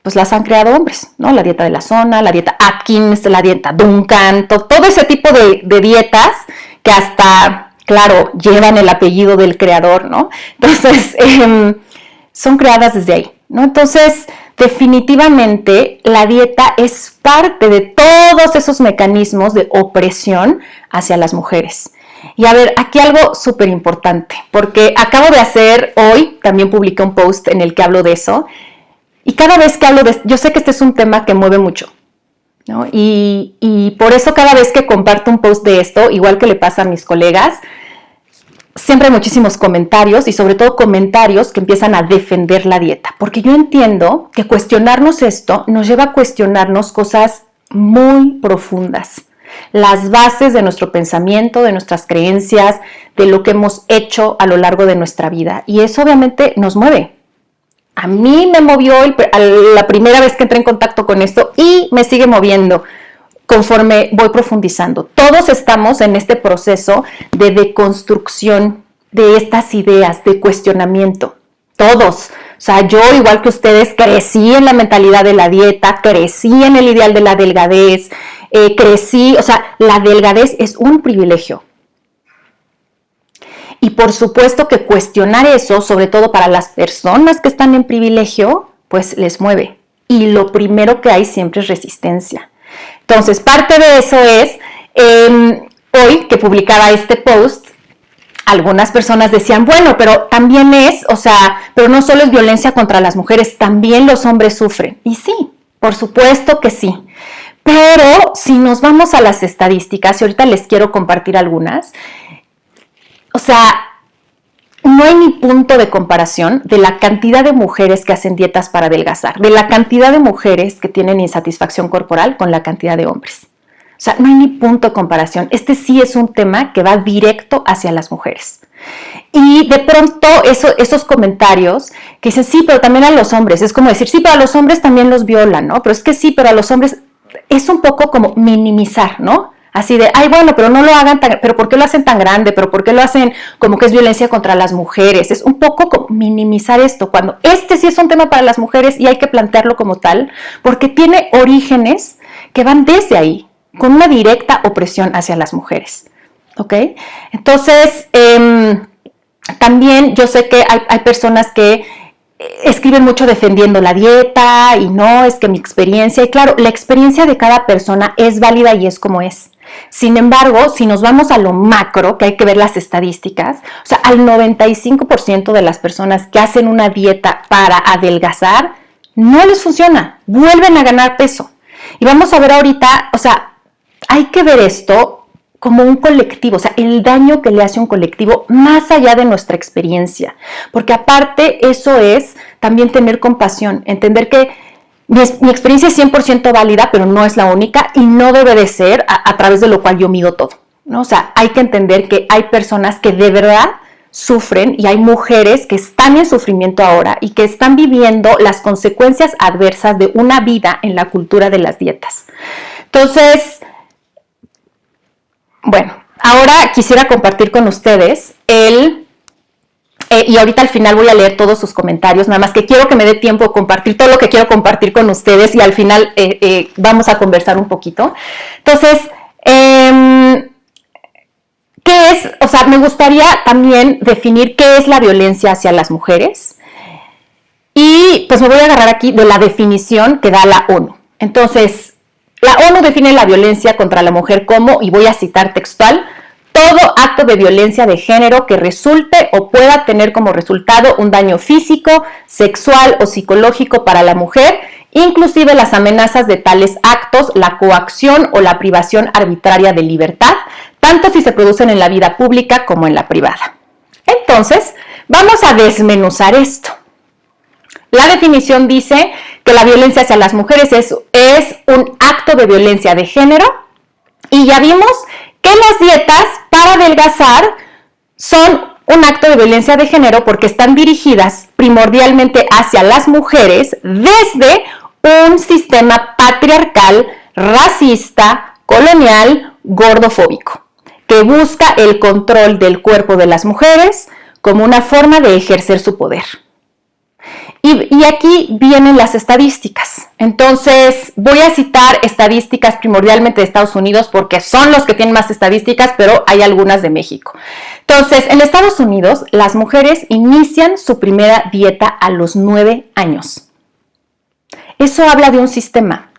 Speaker 1: pues las han creado hombres, ¿no? La dieta de la zona, la dieta Atkins, la dieta Duncan, todo ese tipo de dietas que hasta, claro, llevan el apellido del creador, ¿no? Entonces, son creadas desde ahí, ¿no? Entonces, definitivamente la dieta es parte de todos esos mecanismos de opresión hacia las mujeres. Y a ver, aquí algo súper importante, porque acabo de hacer hoy, también publiqué un post en el que hablo de eso, y cada vez que hablo yo sé que este es un tema que mueve mucho, ¿no? Y por eso cada vez que comparto un post de esto, igual que le pasa a mis colegas, siempre hay muchísimos comentarios y sobre todo comentarios que empiezan a defender la dieta, porque yo entiendo que cuestionarnos esto nos lleva a cuestionarnos cosas muy profundas, las bases de nuestro pensamiento, de nuestras creencias, de lo que hemos hecho a lo largo de nuestra vida y eso obviamente nos mueve. A mí me movió la primera vez que entré en contacto con esto y me sigue moviendo conforme voy profundizando. Todos estamos en este proceso de deconstrucción de estas ideas, de cuestionamiento. Todos. O sea, yo, igual que ustedes, crecí en la mentalidad de la dieta, crecí en el ideal de la delgadez, o sea, la delgadez es un privilegio. Y por supuesto que cuestionar eso, sobre todo para las personas que están en privilegio, pues les mueve. Y lo primero que hay siempre es resistencia. Entonces, parte de eso es, hoy que publicaba este post, algunas personas decían, bueno, pero también pero no solo es violencia contra las mujeres, también los hombres sufren. Y sí, por supuesto que sí. Pero si nos vamos a las estadísticas, y ahorita les quiero compartir algunas, o sea, no hay ni punto de comparación de la cantidad de mujeres que hacen dietas para adelgazar, de la cantidad de mujeres que tienen insatisfacción corporal con la cantidad de hombres. O sea, no hay ni punto de comparación. Este sí es un tema que va directo hacia las mujeres. Y de pronto esos comentarios que dicen, sí, pero también a los hombres. Es como decir, sí, pero a los hombres también los violan, ¿no? Pero es que sí, pero a los hombres es un poco como minimizar, ¿no? Así de, ay, bueno, pero no lo hagan pero ¿por qué lo hacen tan grande? ¿Pero por qué lo hacen como que es violencia contra las mujeres? Es un poco como minimizar esto, cuando este sí es un tema para las mujeres y hay que plantearlo como tal, porque tiene orígenes que van desde ahí, con una directa opresión hacia las mujeres, ¿ok? Entonces, también yo sé que hay personas que escriben mucho defendiendo la dieta y no, es que mi experiencia, y claro, la experiencia de cada persona es válida y es como es. Sin embargo, si nos vamos a lo macro, que hay que ver las estadísticas, o sea, al 95% de las personas que hacen una dieta para adelgazar, no les funciona, vuelven a ganar peso. Y vamos a ver ahorita, o sea, hay que ver esto como un colectivo, o sea, el daño que le hace un colectivo más allá de nuestra experiencia, porque aparte eso es también tener compasión, entender que mi experiencia es 100% válida, pero no es la única y no debe de ser a través de lo cual yo mido todo, ¿no? O sea, hay que entender que hay personas que de verdad sufren y hay mujeres que están en sufrimiento ahora y que están viviendo las consecuencias adversas de una vida en la cultura de las dietas. Entonces, bueno, ahora quisiera compartir con ustedes y ahorita al final voy a leer todos sus comentarios, nada más que quiero que me dé tiempo de compartir todo lo que quiero compartir con ustedes y al final vamos a conversar un poquito. Entonces, ¿qué es? O sea, me gustaría también definir qué es la violencia hacia las mujeres y pues me voy a agarrar aquí de la definición que da la ONU. Entonces, la ONU define la violencia contra la mujer como, y voy a citar textual, todo acto de violencia de género que resulte o pueda tener como resultado un daño físico, sexual o psicológico para la mujer, inclusive las amenazas de tales actos, la coacción o la privación arbitraria de libertad, tanto si se producen en la vida pública como en la privada. Entonces, vamos a desmenuzar esto. La definición dice que la violencia hacia las mujeres es un acto de violencia de género y ya vimos que las dietas para adelgazar son un acto de violencia de género porque están dirigidas primordialmente hacia las mujeres desde un sistema patriarcal, racista, colonial, gordofóbico, que busca el control del cuerpo de las mujeres como una forma de ejercer su poder. Y aquí vienen las estadísticas. Entonces, voy a citar estadísticas primordialmente de Estados Unidos porque son los que tienen más estadísticas, pero hay algunas de México. Entonces, en Estados Unidos, las mujeres inician su primera dieta a los 9 años. Eso habla de un sistema.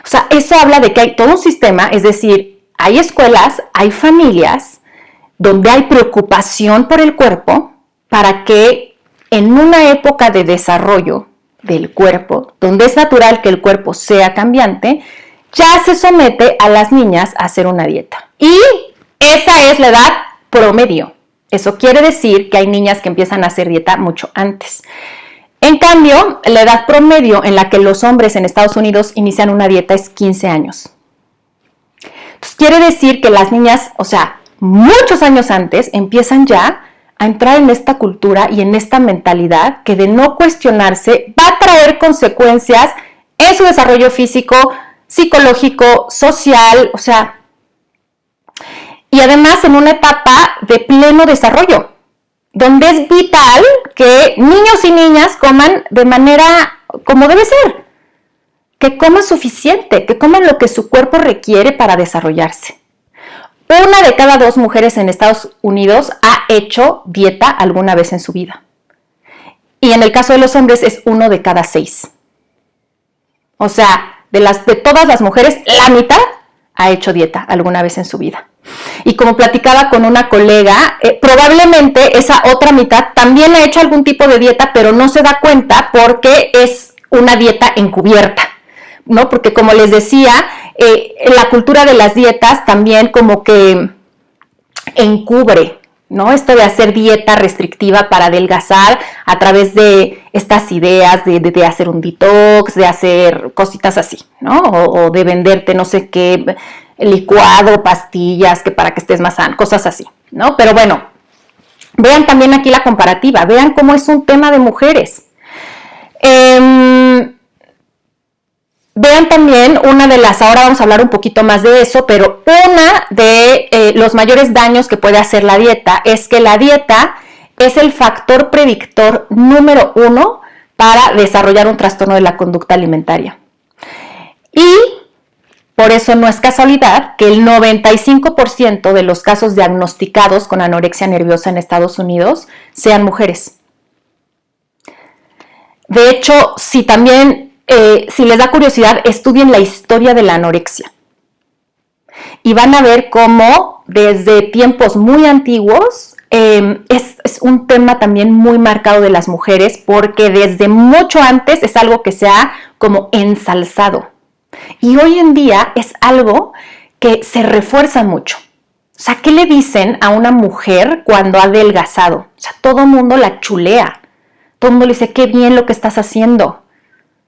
Speaker 1: O sea, eso habla de que hay todo un sistema, es decir, hay escuelas, hay familias donde hay preocupación por el cuerpo para que en una época de desarrollo del cuerpo, donde es natural que el cuerpo sea cambiante, ya se somete a las niñas a hacer una dieta. Y esa es la edad promedio. Eso quiere decir que hay niñas que empiezan a hacer dieta mucho antes. En cambio, la edad promedio en la que los hombres en Estados Unidos inician una dieta es 15 años. Entonces, quiere decir que las niñas, o sea, muchos años antes, empiezan ya a entrar en esta cultura y en esta mentalidad que de no cuestionarse va a traer consecuencias en su desarrollo físico, psicológico, social, o sea, y además en una etapa de pleno desarrollo, donde es vital que niños y niñas coman de manera como debe ser, que coman suficiente, que coman lo que su cuerpo requiere para desarrollarse. 1 de cada 2 mujeres en Estados Unidos ha hecho dieta alguna vez en su vida. Y en el caso de los hombres es 1 de cada 6. O sea, de todas las mujeres, la mitad ha hecho dieta alguna vez en su vida. Y como platicaba con una colega, probablemente esa otra mitad también ha hecho algún tipo de dieta, pero no se da cuenta porque es una dieta encubierta, ¿no? Porque como les decía, la cultura de las dietas también como que encubre, ¿no? Esto de hacer dieta restrictiva para adelgazar a través de estas ideas de hacer un detox, de hacer cositas así, ¿no? O de venderte no sé qué, licuado, pastillas, que para que estés más sano, cosas así, ¿no? Pero bueno, vean también aquí la comparativa, vean cómo es un tema de mujeres. Vean también ahora vamos a hablar un poquito más de eso, pero una de los mayores daños que puede hacer la dieta es que la dieta es el factor predictor número 1 para desarrollar un trastorno de la conducta alimentaria. Y por eso no es casualidad que el 95% de los casos diagnosticados con anorexia nerviosa en Estados Unidos sean mujeres. De hecho, si les da curiosidad, estudien la historia de la anorexia. Y van a ver cómo desde tiempos muy antiguos es un tema también muy marcado de las mujeres, porque desde mucho antes es algo que se ha como ensalzado. Y hoy en día es algo que se refuerza mucho. O sea, ¿qué le dicen a una mujer cuando ha adelgazado? O sea, todo el mundo la chulea. Todo el mundo le dice, qué bien lo que estás haciendo.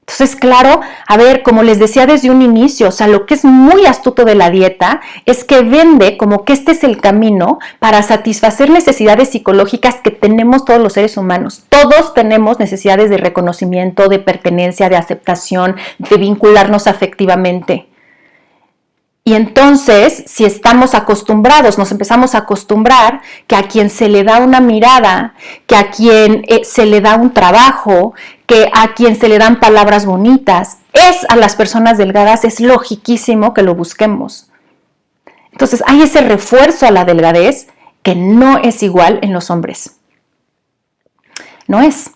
Speaker 1: Entonces, claro, a ver, como les decía desde un inicio, o sea, lo que es muy astuto de la dieta es que vende como que este es el camino para satisfacer necesidades psicológicas que tenemos todos los seres humanos. Todos tenemos necesidades de reconocimiento, de pertenencia, de aceptación, de vincularnos afectivamente. Y entonces, si estamos acostumbrados, nos empezamos a acostumbrar que a quien se le da una mirada, que a quien se le da un trabajo, que a quien se le dan palabras bonitas, es a las personas delgadas, es logiquísimo que lo busquemos. Entonces, hay ese refuerzo a la delgadez que no es igual en los hombres. No es.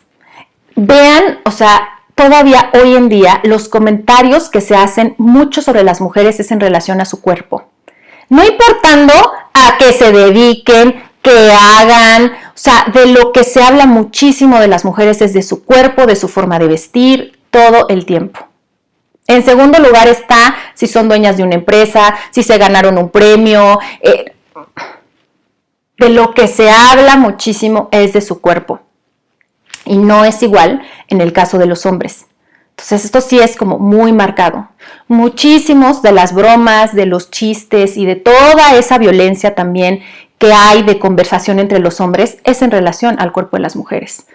Speaker 1: Vean, o sea, todavía hoy en día los comentarios que se hacen mucho sobre las mujeres es en relación a su cuerpo. No importando a que se dediquen, que hagan, o sea, de lo que se habla muchísimo de las mujeres es de su cuerpo, de su forma de vestir, todo el tiempo. En segundo lugar está si son dueñas de una empresa, si se ganaron un premio. De lo que se habla muchísimo es de su cuerpo. Y no es igual en el caso de los hombres. Entonces esto sí es como muy marcado. Muchísimos de las bromas, de los chistes y de toda esa violencia también que hay de conversación entre los hombres es en relación al cuerpo de las mujeres.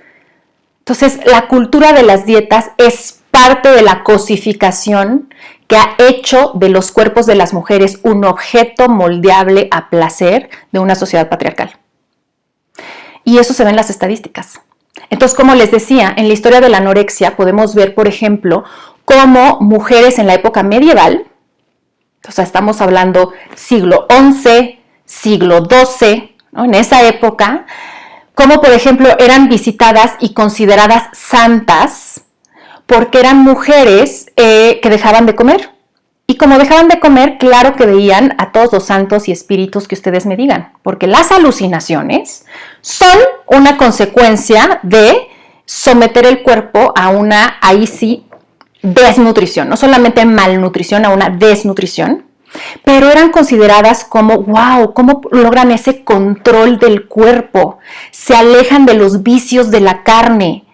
Speaker 1: Entonces la cultura de las dietas es parte de la cosificación que ha hecho de los cuerpos de las mujeres un objeto moldeable a placer de una sociedad patriarcal. Y eso se ve en las estadísticas. Entonces, como les decía, en la historia de la anorexia podemos ver, por ejemplo, cómo mujeres en la época medieval, o sea, estamos hablando siglo XI, siglo XII, ¿no? En esa época, cómo, por ejemplo, eran visitadas y consideradas santas porque eran mujeres que dejaban de comer. Y como dejaban de comer, claro que veían a todos los santos y espíritus que ustedes me digan, porque las alucinaciones son una consecuencia de someter el cuerpo a una, ahí sí, desnutrición, no solamente malnutrición, a una desnutrición, pero eran consideradas como, wow, ¿cómo logran ese control del cuerpo? Se alejan de los vicios de la carne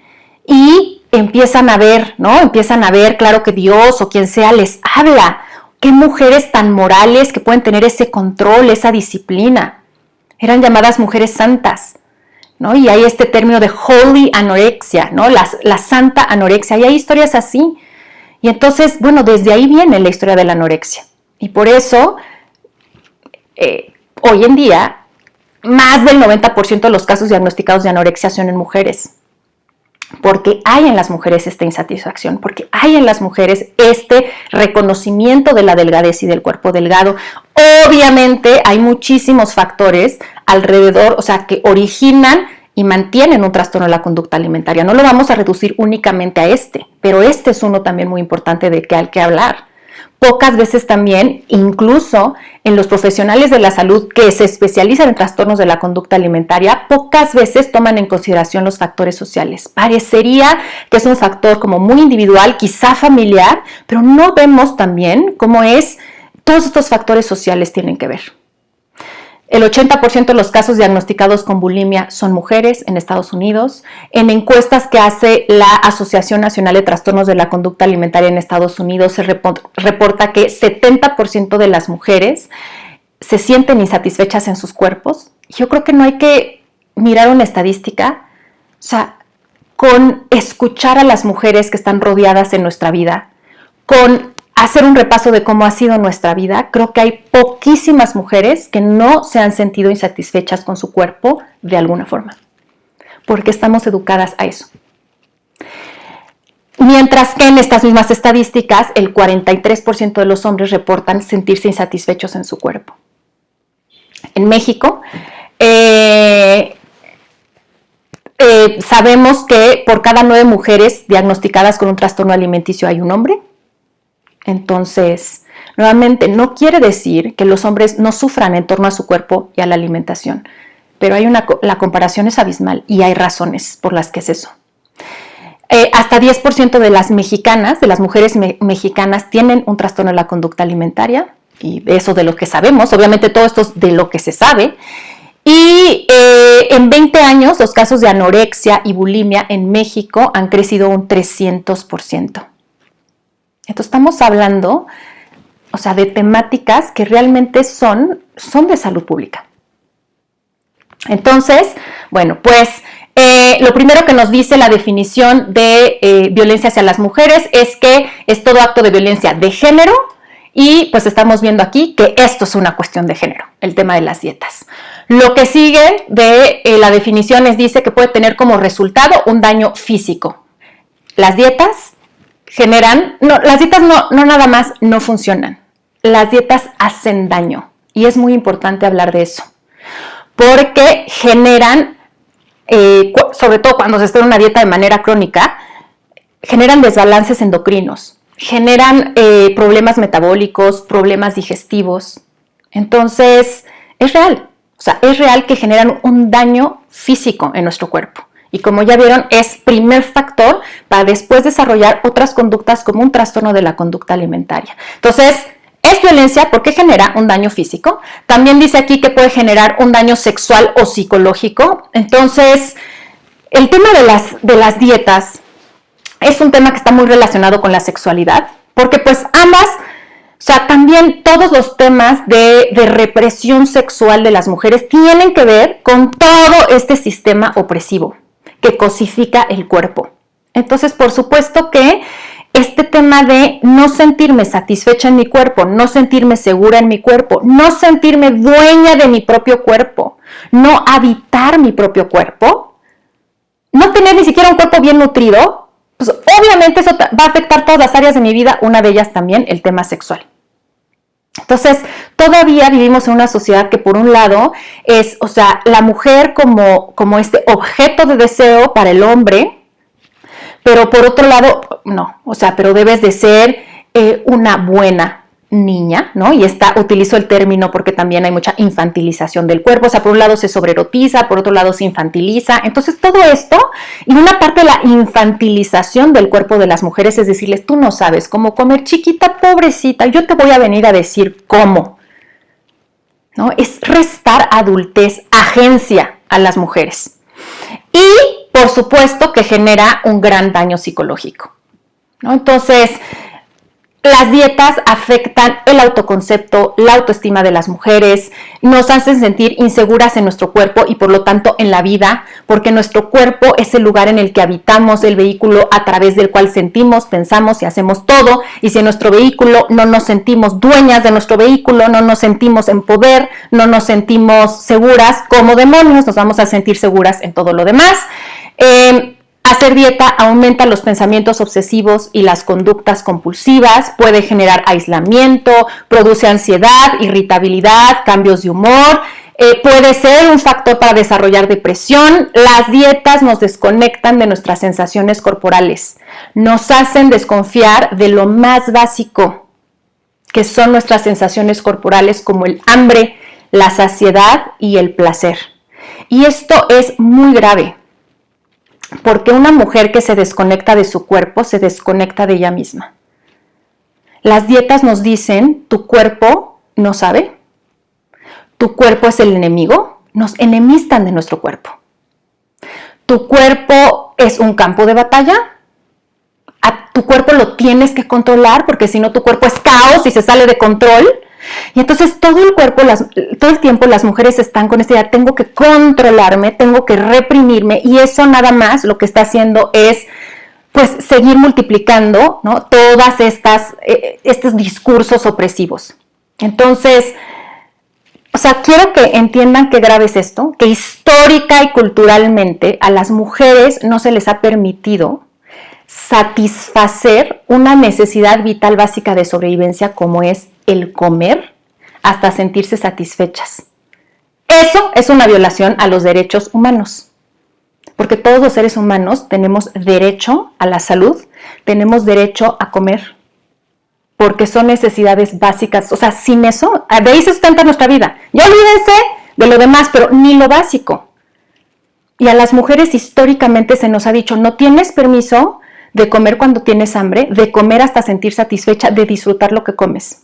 Speaker 1: y empiezan a ver, ¿no? Empiezan a ver, claro que Dios o quien sea les habla. Qué mujeres tan morales que pueden tener ese control, esa disciplina. Eran llamadas mujeres santas, ¿no? Y hay este término de holy anorexia, ¿no? La santa anorexia. Y hay historias así. Y entonces, bueno, desde ahí viene la historia de la anorexia. Y por eso, hoy en día, más del 90% de los casos diagnosticados de anorexia son en mujeres. Porque hay en las mujeres esta insatisfacción, porque hay en las mujeres este reconocimiento de la delgadez y del cuerpo delgado. Obviamente hay muchísimos factores alrededor, o sea, que originan y mantienen un trastorno de la conducta alimentaria. No lo vamos a reducir únicamente a este, pero este es uno también muy importante de que hay que hablar. Pocas veces también, incluso en los profesionales de la salud que se especializan en trastornos de la conducta alimentaria, pocas veces toman en consideración los factores sociales. Parecería que es un factor como muy individual, quizá familiar, pero no vemos también cómo todos estos factores sociales tienen que ver. El 80% de los casos diagnosticados con bulimia son mujeres en Estados Unidos. En encuestas que hace la Asociación Nacional de Trastornos de la Conducta Alimentaria en Estados Unidos se reporta que 70% de las mujeres se sienten insatisfechas en sus cuerpos. Yo creo que no hay que mirar una estadística, o sea, con escuchar a las mujeres que están rodeadas en nuestra vida, con hacer un repaso de cómo ha sido nuestra vida, creo que hay poquísimas mujeres que no se han sentido insatisfechas con su cuerpo de alguna forma, porque estamos educadas a eso. Mientras que en estas mismas estadísticas, el 43% de los hombres reportan sentirse insatisfechos en su cuerpo. En México, sabemos que por cada 9 mujeres diagnosticadas con un trastorno alimenticio hay un hombre. Entonces, nuevamente, no quiere decir que los hombres no sufran en torno a su cuerpo y a la alimentación, pero la comparación es abismal y hay razones por las que es eso. Hasta 10% de las mexicanas, de las mujeres mexicanas, tienen un trastorno de la conducta alimentaria. y eso de lo que sabemos, obviamente todo esto es de lo que se sabe, y en 20 años los casos de anorexia y bulimia en México han crecido un 300%. Entonces estamos hablando, o sea, de temáticas que realmente son de salud pública. Entonces, bueno, pues lo primero que nos dice la definición de violencia hacia las mujeres es que es todo acto de violencia de género, y pues estamos viendo aquí que esto es una cuestión de género, el tema de las dietas. Lo que sigue de la definición dice que puede tener como resultado un daño físico. Las dietas generan, las dietas no nada más no funcionan, las dietas hacen daño, y es muy importante hablar de eso, porque generan, sobre todo cuando se está en una dieta de manera crónica, generan desbalances endocrinos, generan problemas metabólicos, problemas digestivos. Entonces, es real. O sea, es real que generan un daño físico en nuestro cuerpo. Y como ya vieron, es primer factor para después desarrollar otras conductas como un trastorno de la conducta alimentaria. Entonces, es violencia porque genera un daño físico. También dice aquí que puede generar un daño sexual o psicológico. Entonces, el tema de las dietas es un tema que está muy relacionado con la sexualidad, porque pues ambas, o sea, también todos los temas de represión sexual de las mujeres tienen que ver con todo este sistema opresivo que cosifica el cuerpo. Entonces, por supuesto que este tema de no sentirme satisfecha en mi cuerpo, no sentirme segura en mi cuerpo, no sentirme dueña de mi propio cuerpo, no habitar mi propio cuerpo, no tener ni siquiera un cuerpo bien nutrido, pues obviamente eso va a afectar todas las áreas de mi vida, una de ellas también el tema sexual. Entonces, todavía vivimos en una sociedad que por un lado es, o sea, la mujer como este objeto de deseo para el hombre, pero por otro lado, no, o sea, pero debes de ser una buena niña, ¿no? Y utilizo el término porque también hay mucha infantilización del cuerpo, o sea, por un lado se sobreerotiza, por otro lado se infantiliza. Entonces todo esto, y una parte de la infantilización del cuerpo de las mujeres es decirles, tú no sabes cómo comer, chiquita, pobrecita, yo te voy a venir a decir cómo, ¿no? Es restar adultez, agencia a las mujeres. Y por supuesto que genera un gran daño psicológico, ¿no? Entonces, las dietas afectan el autoconcepto, la autoestima de las mujeres, nos hacen sentir inseguras en nuestro cuerpo y por lo tanto en la vida, porque nuestro cuerpo es el lugar en el que habitamos, el vehículo a través del cual sentimos, pensamos y hacemos todo, y si en nuestro vehículo no nos sentimos dueñas de nuestro vehículo, no nos sentimos en poder, no nos sentimos seguras, como demonios nos vamos a sentir seguras en todo lo demás. Hacer dieta aumenta los pensamientos obsesivos y las conductas compulsivas, puede generar aislamiento, produce ansiedad, irritabilidad, cambios de humor, puede ser un factor para desarrollar depresión. Las dietas nos desconectan de nuestras sensaciones corporales, nos hacen desconfiar de lo más básico, que son nuestras sensaciones corporales como el hambre, la saciedad y el placer. Y esto es muy grave, porque una mujer que se desconecta de su cuerpo se desconecta de ella misma. Las dietas nos dicen, tu cuerpo no sabe, tu cuerpo es el enemigo, nos enemistan de nuestro cuerpo. Tu cuerpo es un campo de batalla, a tu cuerpo lo tienes que controlar porque si no tu cuerpo es caos y se sale de control. Y entonces todo el tiempo las mujeres están con esta idea, tengo que controlarme, tengo que reprimirme, y eso nada más lo que está haciendo es pues seguir multiplicando, ¿no? Todas estos discursos opresivos. Entonces, o sea, quiero que entiendan qué grave es esto, que histórica y culturalmente a las mujeres no se les ha permitido satisfacer una necesidad vital básica de sobrevivencia como es el comer hasta sentirse satisfechas. Eso es una violación a los derechos humanos, porque todos los seres humanos tenemos derecho a la salud, tenemos derecho a comer, porque son necesidades básicas. O sea, sin eso, de ahí se sustenta nuestra vida. Ya olvídense de lo demás, pero ni lo básico. Y a las mujeres históricamente se nos ha dicho, no tienes permiso de comer cuando tienes hambre, de comer hasta sentir satisfecha, de disfrutar lo que comes.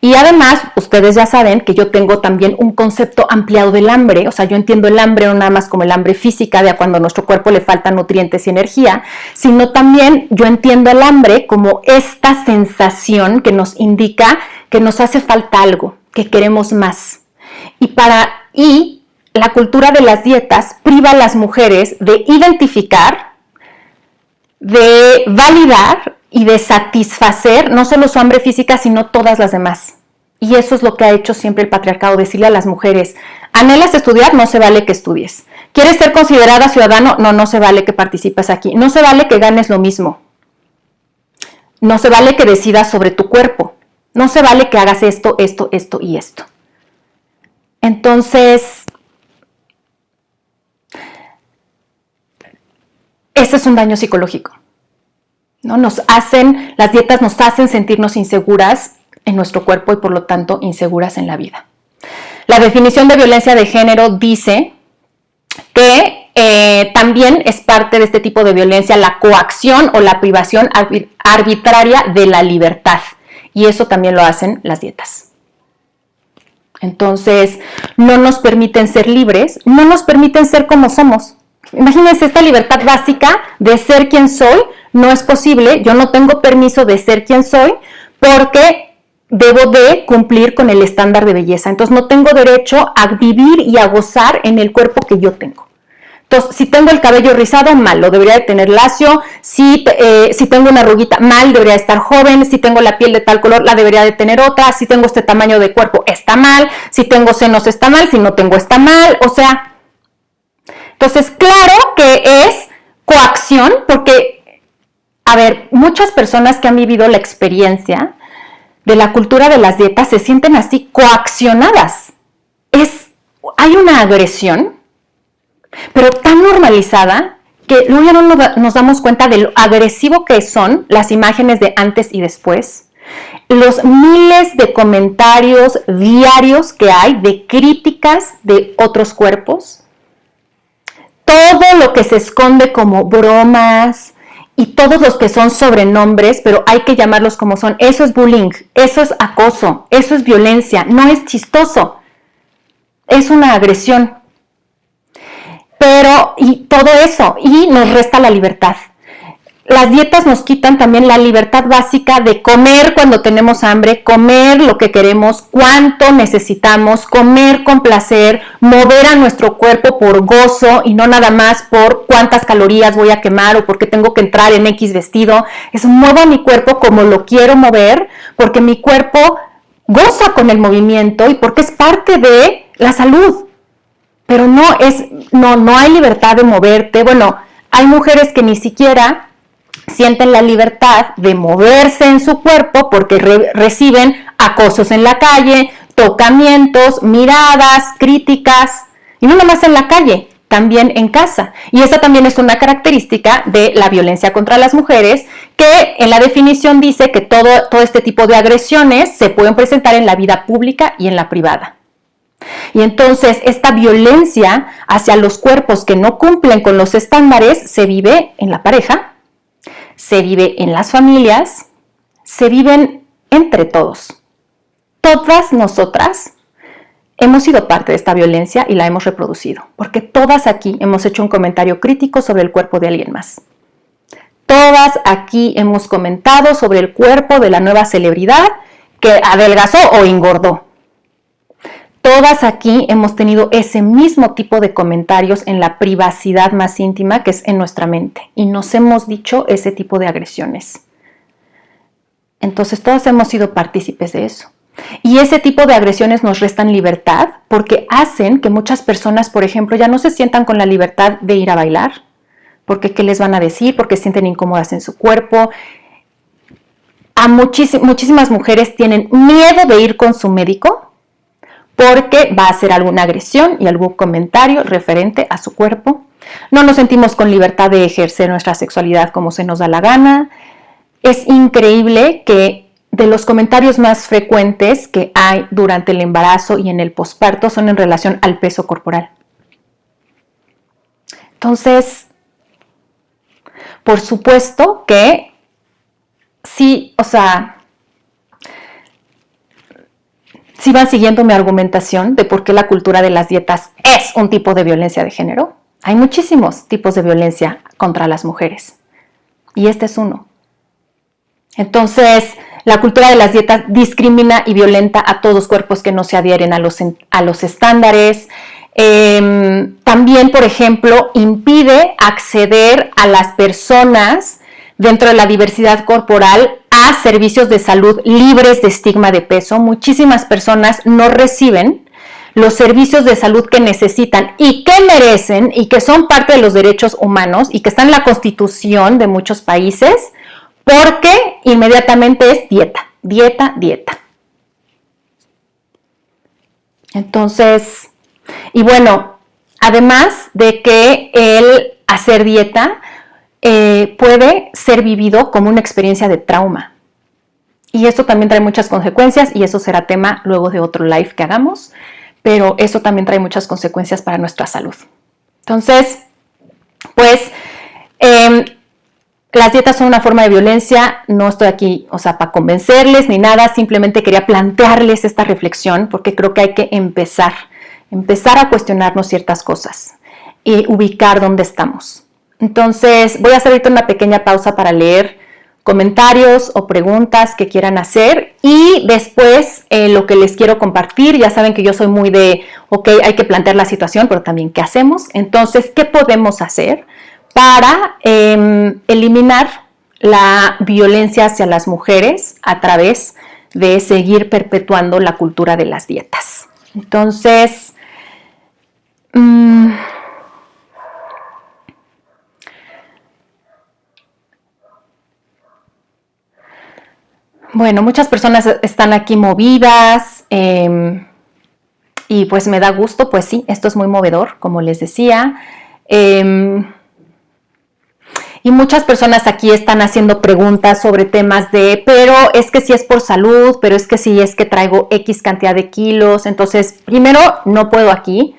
Speaker 1: Y además, ustedes ya saben que yo tengo también un concepto ampliado del hambre, o sea, yo entiendo el hambre no nada más como el hambre física de cuando a nuestro cuerpo le faltan nutrientes y energía, sino también yo entiendo el hambre como esta sensación que nos indica que nos hace falta algo, que queremos más. Y la cultura de las dietas priva a las mujeres de identificar, de validar y de satisfacer no solo su hambre física, sino todas las demás. Y eso es lo que ha hecho siempre el patriarcado, decirle a las mujeres: ¿anhelas estudiar? No se vale que estudies. ¿Quieres ser considerada ciudadano? No, no se vale que participes aquí. No se vale que ganes lo mismo. No se vale que decidas sobre tu cuerpo. No se vale que hagas esto, esto, esto y esto. Entonces, ese es un daño psicológico, ¿no? Las dietas nos hacen sentirnos inseguras en nuestro cuerpo y por lo tanto inseguras en la vida. La definición de violencia de género dice que también es parte de este tipo de violencia la coacción o la privación arbitraria de la libertad, y eso también lo hacen las dietas. Entonces, no nos permiten ser libres, no nos permiten ser como somos. Imagínense, esta libertad básica de ser quien soy no es posible. Yo no tengo permiso de ser quien soy porque debo de cumplir con el estándar de belleza. Entonces no tengo derecho a vivir y a gozar en el cuerpo que yo tengo. Entonces, si tengo el cabello rizado, mal, lo debería de tener lacio. Si tengo una arruguita, mal, debería de estar joven. Si tengo la piel de tal color, la debería de tener otra. Si tengo este tamaño de cuerpo, está mal. Si tengo senos, está mal. Si no tengo, está mal. O sea, entonces, claro que es coacción, porque, a ver, muchas personas que han vivido la experiencia de la cultura de las dietas se sienten así coaccionadas. Hay una agresión, pero tan normalizada que luego ya no nos damos cuenta de lo agresivo que son las imágenes de antes y después, los miles de comentarios diarios que hay de críticas de otros cuerpos, todo lo que se esconde como bromas y todos los que son sobrenombres, pero hay que llamarlos como son. Eso es bullying, eso es acoso, eso es violencia, no es chistoso, es una agresión. Y todo eso, y nos resta la libertad. Las dietas nos quitan también la libertad básica de comer cuando tenemos hambre, comer lo que queremos, cuánto necesitamos, comer con placer, mover a nuestro cuerpo por gozo y no nada más por cuántas calorías voy a quemar o porque tengo que entrar en X vestido. muevo a mi cuerpo como lo quiero mover, porque mi cuerpo goza con el movimiento y porque es parte de la salud. Pero no hay libertad de moverte. Bueno, hay mujeres que ni siquiera sienten la libertad de moverse en su cuerpo porque reciben acosos en la calle, tocamientos, miradas, críticas, y no nomás en la calle, también en casa. Y esa también es una característica de la violencia contra las mujeres, que en la definición dice que todo este tipo de agresiones se pueden presentar en la vida pública y en la privada. Y entonces esta violencia hacia los cuerpos que no cumplen con los estándares se vive en la pareja, se vive en las familias, se viven entre todos. Todas nosotras hemos sido parte de esta violencia y la hemos reproducido, porque todas aquí hemos hecho un comentario crítico sobre el cuerpo de alguien más. Todas aquí hemos comentado sobre el cuerpo de la nueva celebridad que adelgazó o engordó. Todas aquí hemos tenido ese mismo tipo de comentarios en la privacidad más íntima, que es en nuestra mente, y nos hemos dicho ese tipo de agresiones. Entonces todas hemos sido partícipes de eso. Y ese tipo de agresiones nos restan libertad porque hacen que muchas personas, por ejemplo, ya no se sientan con la libertad de ir a bailar, porque ¿qué les van a decir? Porque se sienten incómodas en su cuerpo. Muchísimas mujeres tienen miedo de ir con su médico porque va a hacer alguna agresión y algún comentario referente a su cuerpo. No nos sentimos con libertad de ejercer nuestra sexualidad como se nos da la gana. Es increíble que de los comentarios más frecuentes que hay durante el embarazo y en el posparto son en relación al peso corporal. Entonces, por supuesto que sí, ¿Sí van siguiendo mi argumentación de por qué la cultura de las dietas es un tipo de violencia de género? Hay muchísimos tipos de violencia contra las mujeres y este es uno. Entonces, la cultura de las dietas discrimina y violenta a todos los cuerpos que no se adhieren a los estándares. También, por ejemplo, impide acceder a las personas dentro de la diversidad corporal a servicios de salud libres de estigma de peso. Muchísimas personas no reciben los servicios de salud que necesitan y que merecen y que son parte de los derechos humanos y que están en la Constitución de muchos países, porque inmediatamente es dieta, dieta, dieta. Entonces, y bueno, además de que el hacer dieta puede ser vivido como una experiencia de trauma. Y esto también trae muchas consecuencias y eso será tema luego de otro live que hagamos, pero eso también trae muchas consecuencias para nuestra salud. Entonces, pues, las dietas son una forma de violencia, no estoy aquí, para convencerles ni nada, simplemente quería plantearles esta reflexión porque creo que hay que empezar a cuestionarnos ciertas cosas y ubicar dónde estamos. Entonces, voy a hacer ahorita una pequeña pausa para leer comentarios o preguntas que quieran hacer y después lo que les quiero compartir. Ya saben que yo soy muy de, ok, hay que plantear la situación, pero también qué hacemos. Entonces, ¿qué podemos hacer para eliminar la violencia hacia las mujeres a través de seguir perpetuando la cultura de las dietas? Entonces, bueno, muchas personas están aquí movidas y pues me da gusto, pues sí, esto es muy movedor, como les decía. Y muchas personas aquí están haciendo preguntas sobre temas de, pero es que si es por salud, pero es que si es que traigo X cantidad de kilos. Entonces, primero, no puedo aquí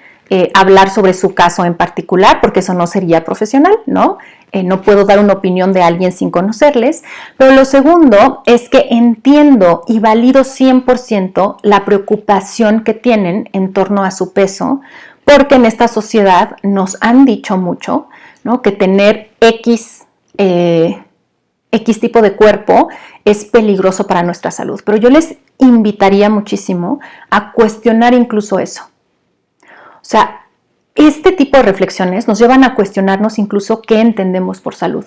Speaker 1: hablar sobre su caso en particular, porque eso no sería profesional, ¿no? No puedo dar una opinión de alguien sin conocerles. Pero lo segundo es que entiendo y valido 100% la preocupación que tienen en torno a su peso, porque en esta sociedad nos han dicho mucho, ¿no?, que tener X tipo de cuerpo es peligroso para nuestra salud. Pero yo les invitaría muchísimo a cuestionar incluso eso. O sea, este tipo de reflexiones nos llevan a cuestionarnos incluso qué entendemos por salud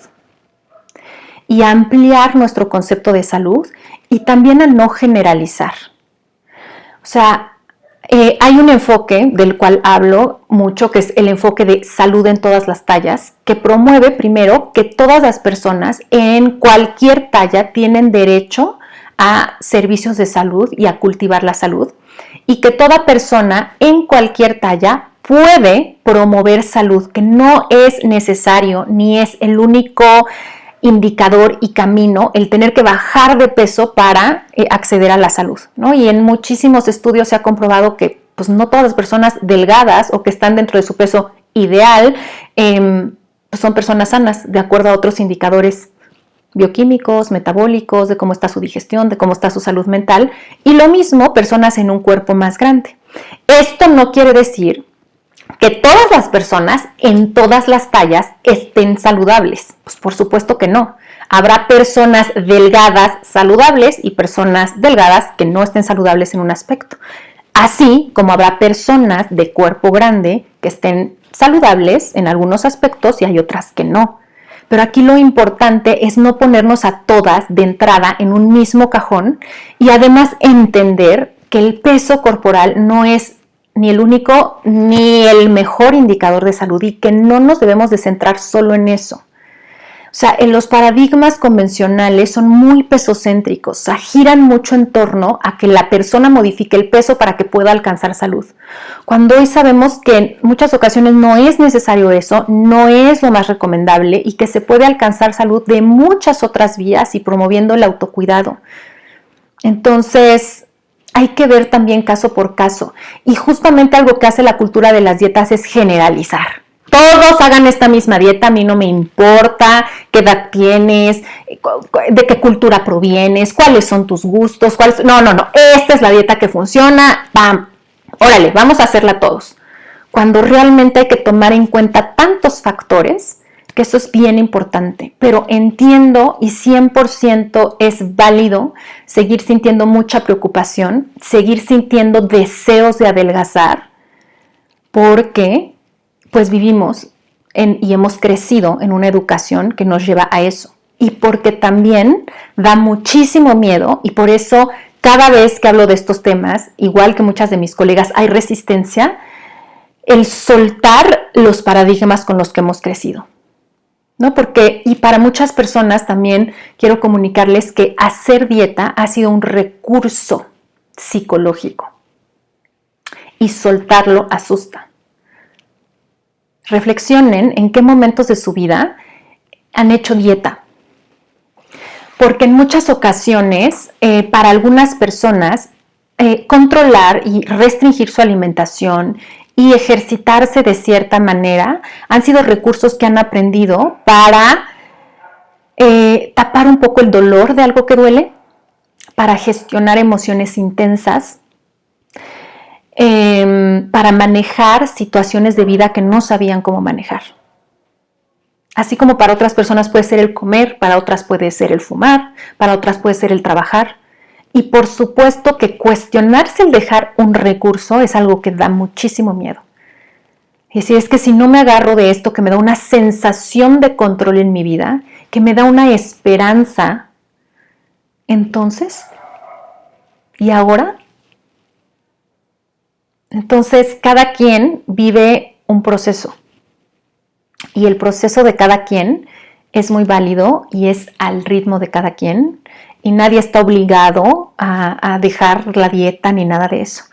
Speaker 1: y a ampliar nuestro concepto de salud y también a no generalizar. O sea, hay un enfoque del cual hablo mucho, que es el enfoque de salud en todas las tallas, que promueve primero que todas las personas en cualquier talla tienen derecho a servicios de salud y a cultivar la salud, y que toda persona en cualquier talla puede promover salud, que no es necesario ni es el único indicador y camino el tener que bajar de peso para acceder a la salud, ¿no? Y en muchísimos estudios se ha comprobado que pues, no todas las personas delgadas o que están dentro de su peso ideal pues, son personas sanas, de acuerdo a otros indicadores bioquímicos, metabólicos, de cómo está su digestión, de cómo está su salud mental, y lo mismo personas en un cuerpo más grande. Esto no quiere decir que todas las personas en todas las tallas estén saludables. Pues por supuesto que no. Habrá personas delgadas saludables y personas delgadas que no estén saludables en un aspecto. Así como habrá personas de cuerpo grande que estén saludables en algunos aspectos y hay otras que no. Pero aquí lo importante es no ponernos a todas de entrada en un mismo cajón y además entender que el peso corporal no es ni el único ni el mejor indicador de salud y que no nos debemos de centrar solo en eso. O sea, en los paradigmas convencionales son muy pesocéntricos, o sea, giran mucho en torno a que la persona modifique el peso para que pueda alcanzar salud. Cuando hoy sabemos que en muchas ocasiones no es necesario eso, no es lo más recomendable y que se puede alcanzar salud de muchas otras vías y promoviendo el autocuidado. Entonces, hay que ver también caso por caso. Y justamente algo que hace la cultura de las dietas es generalizar. todos hagan esta misma dieta, a mí no me importa qué edad tienes, de qué cultura provienes, cuáles son tus gustos, no, esta es la dieta que funciona, ¡pam! Órale, vamos a hacerla todos. Cuando realmente hay que tomar en cuenta tantos factores, que eso es bien importante, pero entiendo y 100% es válido seguir sintiendo mucha preocupación, seguir sintiendo deseos de adelgazar, porque pues vivimos y hemos crecido en una educación que nos lleva a eso, y porque también da muchísimo miedo, y por eso cada vez que hablo de estos temas, igual que muchas de mis colegas, hay resistencia, el soltar los paradigmas con los que hemos crecido, ¿no? Porque, y para muchas personas también quiero comunicarles que hacer dieta ha sido un recurso psicológico y soltarlo asusta. Reflexionen en qué momentos de su vida han hecho dieta. Porque en muchas ocasiones, para algunas personas, controlar y restringir su alimentación y ejercitarse de cierta manera han sido recursos que han aprendido para tapar un poco el dolor de algo que duele, para gestionar emociones intensas, para manejar situaciones de vida que no sabían cómo manejar. Así como para otras personas puede ser el comer, para otras puede ser el fumar, para otras puede ser el trabajar. Y por supuesto que cuestionarse el dejar un recurso es algo que da muchísimo miedo. Y si es que si no me agarro de esto, que me da una sensación de control en mi vida, que me da una esperanza, entonces, ¿y ahora? Entonces, cada quien vive un proceso. Y el proceso de cada quien es muy válido y es al ritmo de cada quien. Y nadie está obligado a dejar la dieta ni nada de eso.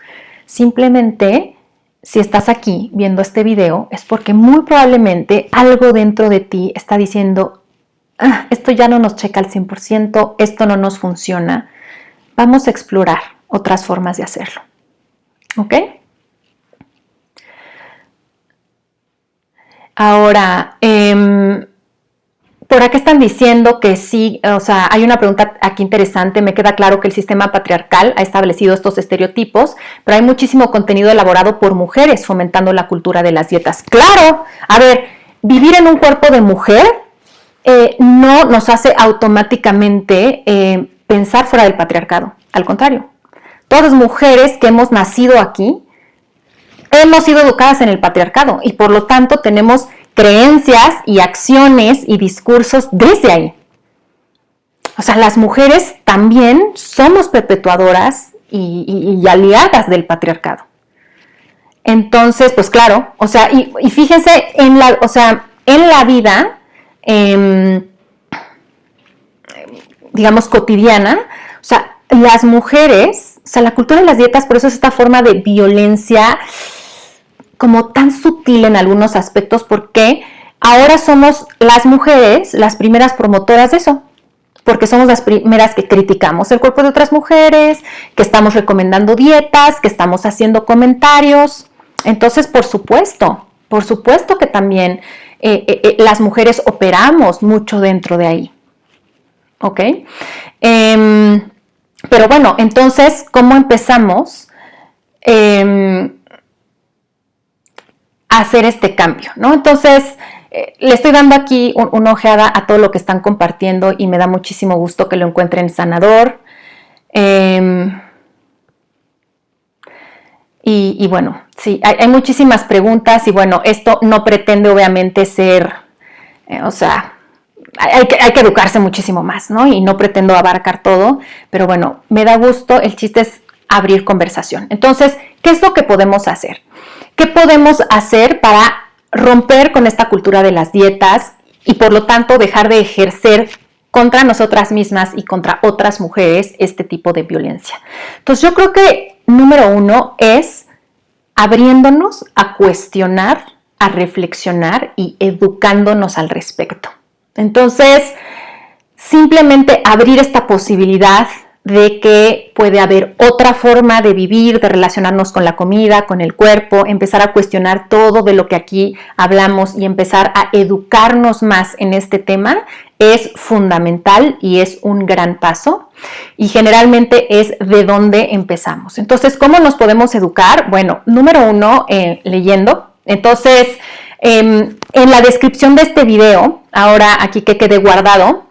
Speaker 1: Simplemente, si estás aquí viendo este video, es porque muy probablemente algo dentro de ti está diciendo, esto ya no nos checa al 100%, esto no nos funciona. Vamos a explorar otras formas de hacerlo. ¿Ok? Ahora, por acá están diciendo que sí, o sea, hay una pregunta aquí interesante. Me queda claro que el sistema patriarcal ha establecido estos estereotipos, pero hay muchísimo contenido elaborado por mujeres fomentando la cultura de las dietas. ¡Claro! A ver, vivir en un cuerpo de mujer no nos hace automáticamente pensar fuera del patriarcado. Al contrario, todas mujeres que hemos nacido aquí hemos sido educadas en el patriarcado y por lo tanto tenemos creencias y acciones y discursos desde ahí. O sea, las mujeres también somos perpetuadoras y aliadas del patriarcado. Entonces, pues claro, o sea, y fíjense en la vida, digamos, cotidiana, o sea, las mujeres, o sea, la cultura de las dietas, por eso es esta forma de violencia como tan sutil en algunos aspectos, porque ahora somos las mujeres las primeras promotoras de eso, porque somos las primeras que criticamos el cuerpo de otras mujeres, que estamos recomendando dietas, que estamos haciendo comentarios. Entonces, por supuesto que también las mujeres operamos mucho dentro de ahí. ¿Ok? Pero bueno, entonces, ¿cómo empezamos a hacer este cambio, ¿no? Entonces, le estoy dando aquí una ojeada a todo lo que están compartiendo y me da muchísimo gusto que lo encuentren sanador. Y bueno, sí, hay muchísimas preguntas y bueno, esto no pretende obviamente ser, o sea, hay que educarse muchísimo más, ¿no? Y no pretendo abarcar todo, pero bueno, me da gusto, el chiste es abrir conversación. Entonces, ¿qué es lo que podemos hacer? ¿Qué podemos hacer para romper con esta cultura de las dietas y por lo tanto dejar de ejercer contra nosotras mismas y contra otras mujeres este tipo de violencia? Entonces yo creo que número 1 es abriéndonos a cuestionar, a reflexionar y educándonos al respecto. Entonces, simplemente abrir esta posibilidad de que puede haber otra forma de vivir, de relacionarnos con la comida, con el cuerpo, empezar a cuestionar todo de lo que aquí hablamos y empezar a educarnos más en este tema es fundamental y es un gran paso, y generalmente es de donde empezamos. Entonces, ¿cómo nos podemos educar? Bueno, número uno, leyendo. Entonces, en la descripción de este video, ahora aquí que quede guardado,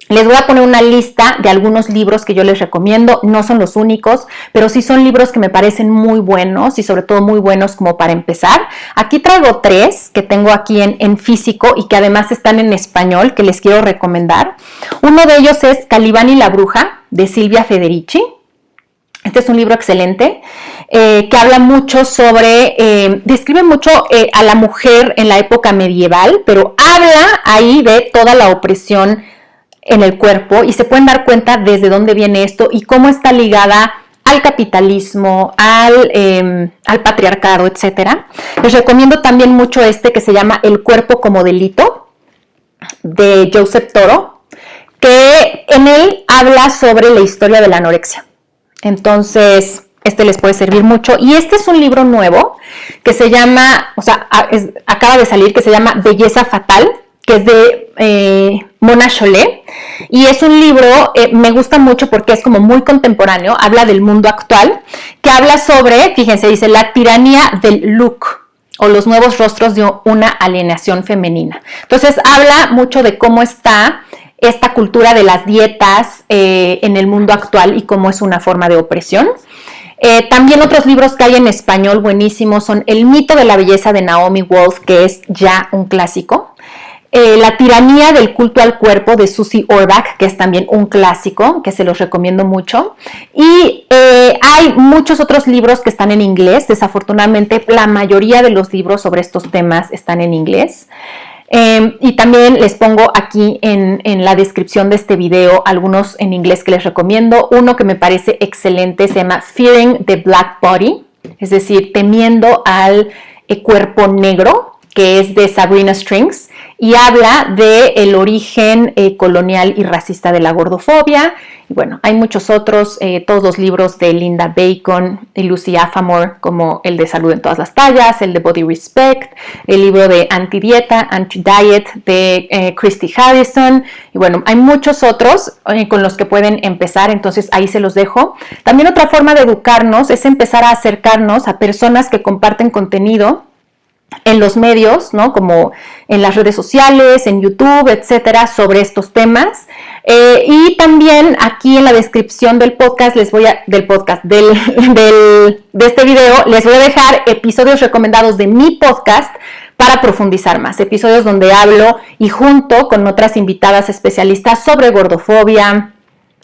Speaker 1: les voy a poner una lista de algunos libros que yo les recomiendo. No son los únicos, pero sí son libros que me parecen muy buenos y sobre todo muy buenos como para empezar. Aquí traigo 3 que tengo aquí en físico y que además están en español, que les quiero recomendar. Uno de ellos es Calibán y la bruja, de Silvia Federici. Este es un libro excelente que habla mucho sobre, describe mucho a la mujer en la época medieval, pero habla ahí de toda la opresión en el cuerpo y se pueden dar cuenta desde dónde viene esto y cómo está ligada al capitalismo, al patriarcado, etc. Les recomiendo también mucho este que se llama El cuerpo como delito, de Joseph Toro, que en él habla sobre la historia de la anorexia. Entonces, este les puede servir mucho. Y este es un libro nuevo que se llama, acaba de salir, que se llama Belleza Fatal, que es de Mona Chollet, y es un libro, me gusta mucho porque es como muy contemporáneo, habla del mundo actual, que habla sobre, fíjense, dice, la tiranía del look, o los nuevos rostros de una alienación femenina. Entonces habla mucho de cómo está esta cultura de las dietas en el mundo actual y cómo es una forma de opresión. También otros libros que hay en español buenísimos son El mito de la belleza de Naomi Wolf, que es ya un clásico. La tiranía del culto al cuerpo, de Susie Orbach, que es también un clásico, que se los recomiendo mucho. Y hay muchos otros libros que están en inglés. Desafortunadamente, la mayoría de los libros sobre estos temas están en inglés. Y también les pongo aquí en la descripción de este video algunos en inglés que les recomiendo. Uno que me parece excelente se llama Fearing the Black Body, es decir, temiendo al cuerpo negro, que es de Sabrina Strings, y habla del origen colonial y racista de la gordofobia. Y bueno, hay muchos otros, todos los libros de Linda Bacon y Lucy Apham, como el de Salud en todas las tallas, el de Body Respect, el libro de Anti-Dieta, Anti-Diet de Christy Harrison. Y bueno, hay muchos otros con los que pueden empezar, entonces ahí se los dejo. También otra forma de educarnos es empezar a acercarnos a personas que comparten contenido en los medios, ¿no? Como en las redes sociales, en YouTube, etcétera, sobre estos temas. Y también aquí en la descripción del podcast de este video les voy a dejar episodios recomendados de mi podcast para profundizar más, episodios donde hablo y junto con otras invitadas especialistas sobre gordofobia,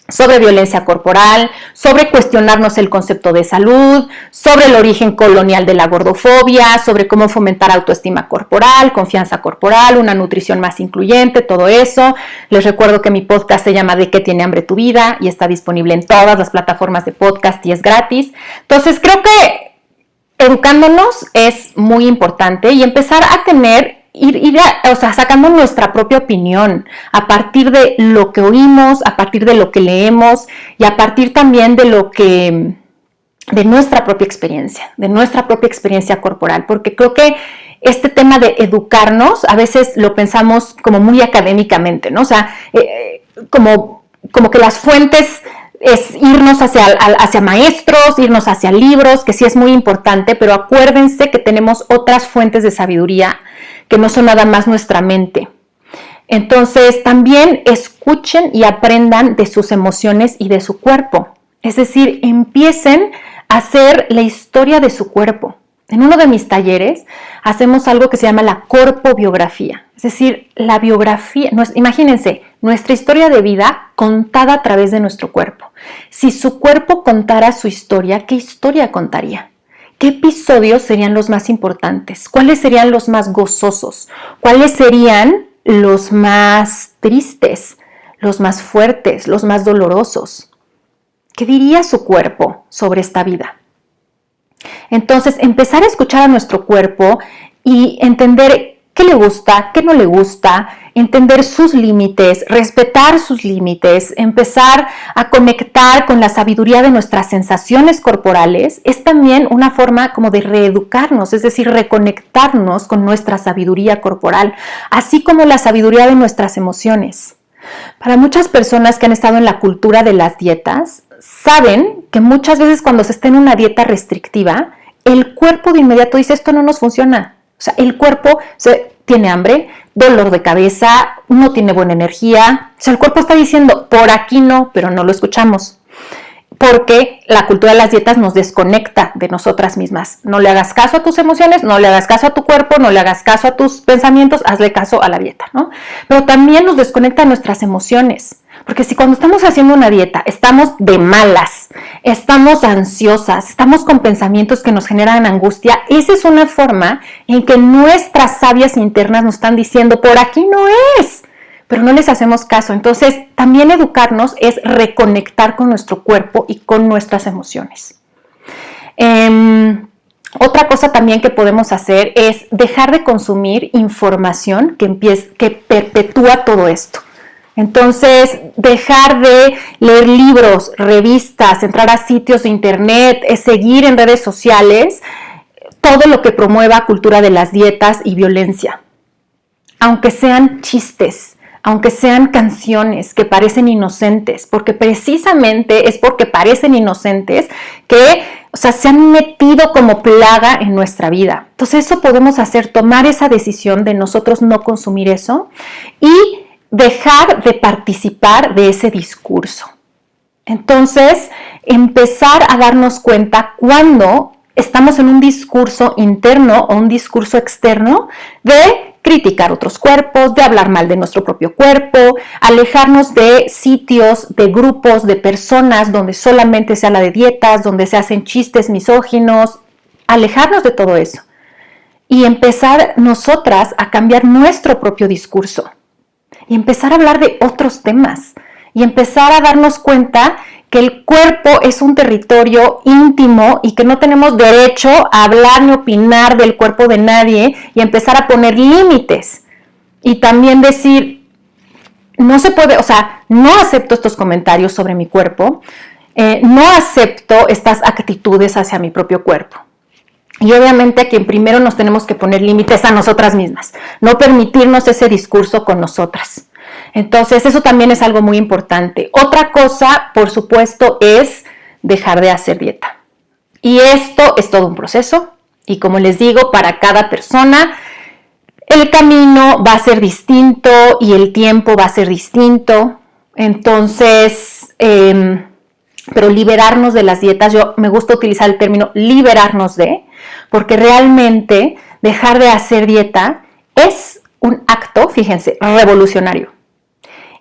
Speaker 1: sobre violencia corporal, sobre cuestionarnos el concepto de salud, sobre el origen colonial de la gordofobia, sobre cómo fomentar autoestima corporal, confianza corporal, una nutrición más incluyente, todo eso. Les recuerdo que mi podcast se llama ¿De qué tiene hambre tu vida? Y está disponible en todas las plataformas de podcast y es gratis. Entonces creo que educándonos es muy importante y empezar a tener sacando nuestra propia opinión a partir de lo que oímos, a partir de lo que leemos y a partir también de nuestra propia experiencia corporal, porque creo que este tema de educarnos a veces lo pensamos como muy académicamente, ¿no? O sea, como que las fuentes es irnos hacia maestros, irnos hacia libros, que sí es muy importante, pero acuérdense que tenemos otras fuentes de sabiduría que no son nada más nuestra mente. Entonces, también escuchen y aprendan de sus emociones y de su cuerpo. Es decir, empiecen a hacer la historia de su cuerpo. En uno de mis talleres hacemos algo que se llama la corpobiografía. Es decir, la biografía, imagínense, nuestra historia de vida contada a través de nuestro cuerpo. Si su cuerpo contara su historia, ¿qué historia contaría? ¿Qué episodios serían los más importantes? ¿Cuáles serían los más gozosos? ¿Cuáles serían los más tristes, los más fuertes, los más dolorosos? ¿Qué diría su cuerpo sobre esta vida? Entonces, empezar a escuchar a nuestro cuerpo y entender qué le gusta, qué no le gusta, entender sus límites, respetar sus límites, empezar a conectar con la sabiduría de nuestras sensaciones corporales, es también una forma como de reeducarnos, es decir, reconectarnos con nuestra sabiduría corporal, así como la sabiduría de nuestras emociones. Para muchas personas que han estado en la cultura de las dietas, saben que muchas veces cuando se está en una dieta restrictiva, el cuerpo de inmediato dice, esto no nos funciona. O sea, el cuerpo tiene hambre, dolor de cabeza, no tiene buena energía. O sea, el cuerpo está diciendo, por aquí no, pero no lo escuchamos. Porque la cultura de las dietas nos desconecta de nosotras mismas. No le hagas caso a tus emociones, no le hagas caso a tu cuerpo, no le hagas caso a tus pensamientos, hazle caso a la dieta, ¿no? Pero también nos desconecta de nuestras emociones. Porque si cuando estamos haciendo una dieta estamos de malas, estamos ansiosas, estamos con pensamientos que nos generan angustia, esa es una forma en que nuestras sabias internas nos están diciendo, por aquí no es, pero no les hacemos caso. Entonces, también educarnos es reconectar con nuestro cuerpo y con nuestras emociones. Otra cosa también que podemos hacer es dejar de consumir información que perpetúa todo esto. Entonces, dejar de leer libros, revistas, entrar a sitios de internet, seguir en redes sociales, todo lo que promueva cultura de las dietas y violencia. Aunque sean chistes, aunque sean canciones que parecen inocentes, porque precisamente es porque parecen inocentes que, se han metido como plaga en nuestra vida. Entonces, eso podemos hacer, tomar esa decisión de nosotros no consumir eso y dejar de participar de ese discurso. Entonces, empezar a darnos cuenta cuando estamos en un discurso interno o un discurso externo de criticar otros cuerpos, de hablar mal de nuestro propio cuerpo, alejarnos de sitios, de grupos, de personas donde solamente se habla de dietas, donde se hacen chistes misóginos, alejarnos de todo eso y empezar nosotras a cambiar nuestro propio discurso. Y empezar a hablar de otros temas y empezar a darnos cuenta que el cuerpo es un territorio íntimo y que no tenemos derecho a hablar ni opinar del cuerpo de nadie y empezar a poner límites. Y también decir, no se puede, no acepto estos comentarios sobre mi cuerpo, no acepto estas actitudes hacia mi propio cuerpo. Y obviamente a quien primero nos tenemos que poner límites a nosotras mismas, no permitirnos ese discurso con nosotras. Entonces, eso también es algo muy importante. Otra cosa, por supuesto, es dejar de hacer dieta. Y esto es todo un proceso. Y como les digo, para cada persona, el camino va a ser distinto y el tiempo va a ser distinto. Entonces, pero liberarnos de las dietas, yo me gusta utilizar el término liberarnos de, porque realmente dejar de hacer dieta es un acto, fíjense, revolucionario.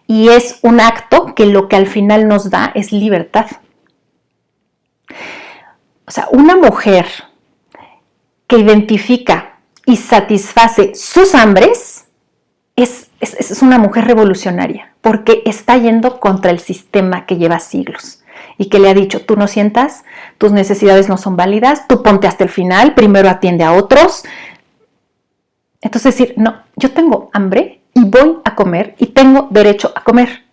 Speaker 1: Y es un acto que lo que al final nos da es libertad. Una mujer que identifica y satisface sus hambres es una mujer revolucionaria, porque está yendo contra el sistema que lleva siglos y que le ha dicho, tú no sientas, tus necesidades no son válidas, tú ponte hasta el final, primero atiende a otros. Entonces decir, no, yo tengo hambre y voy a comer y tengo derecho a comer.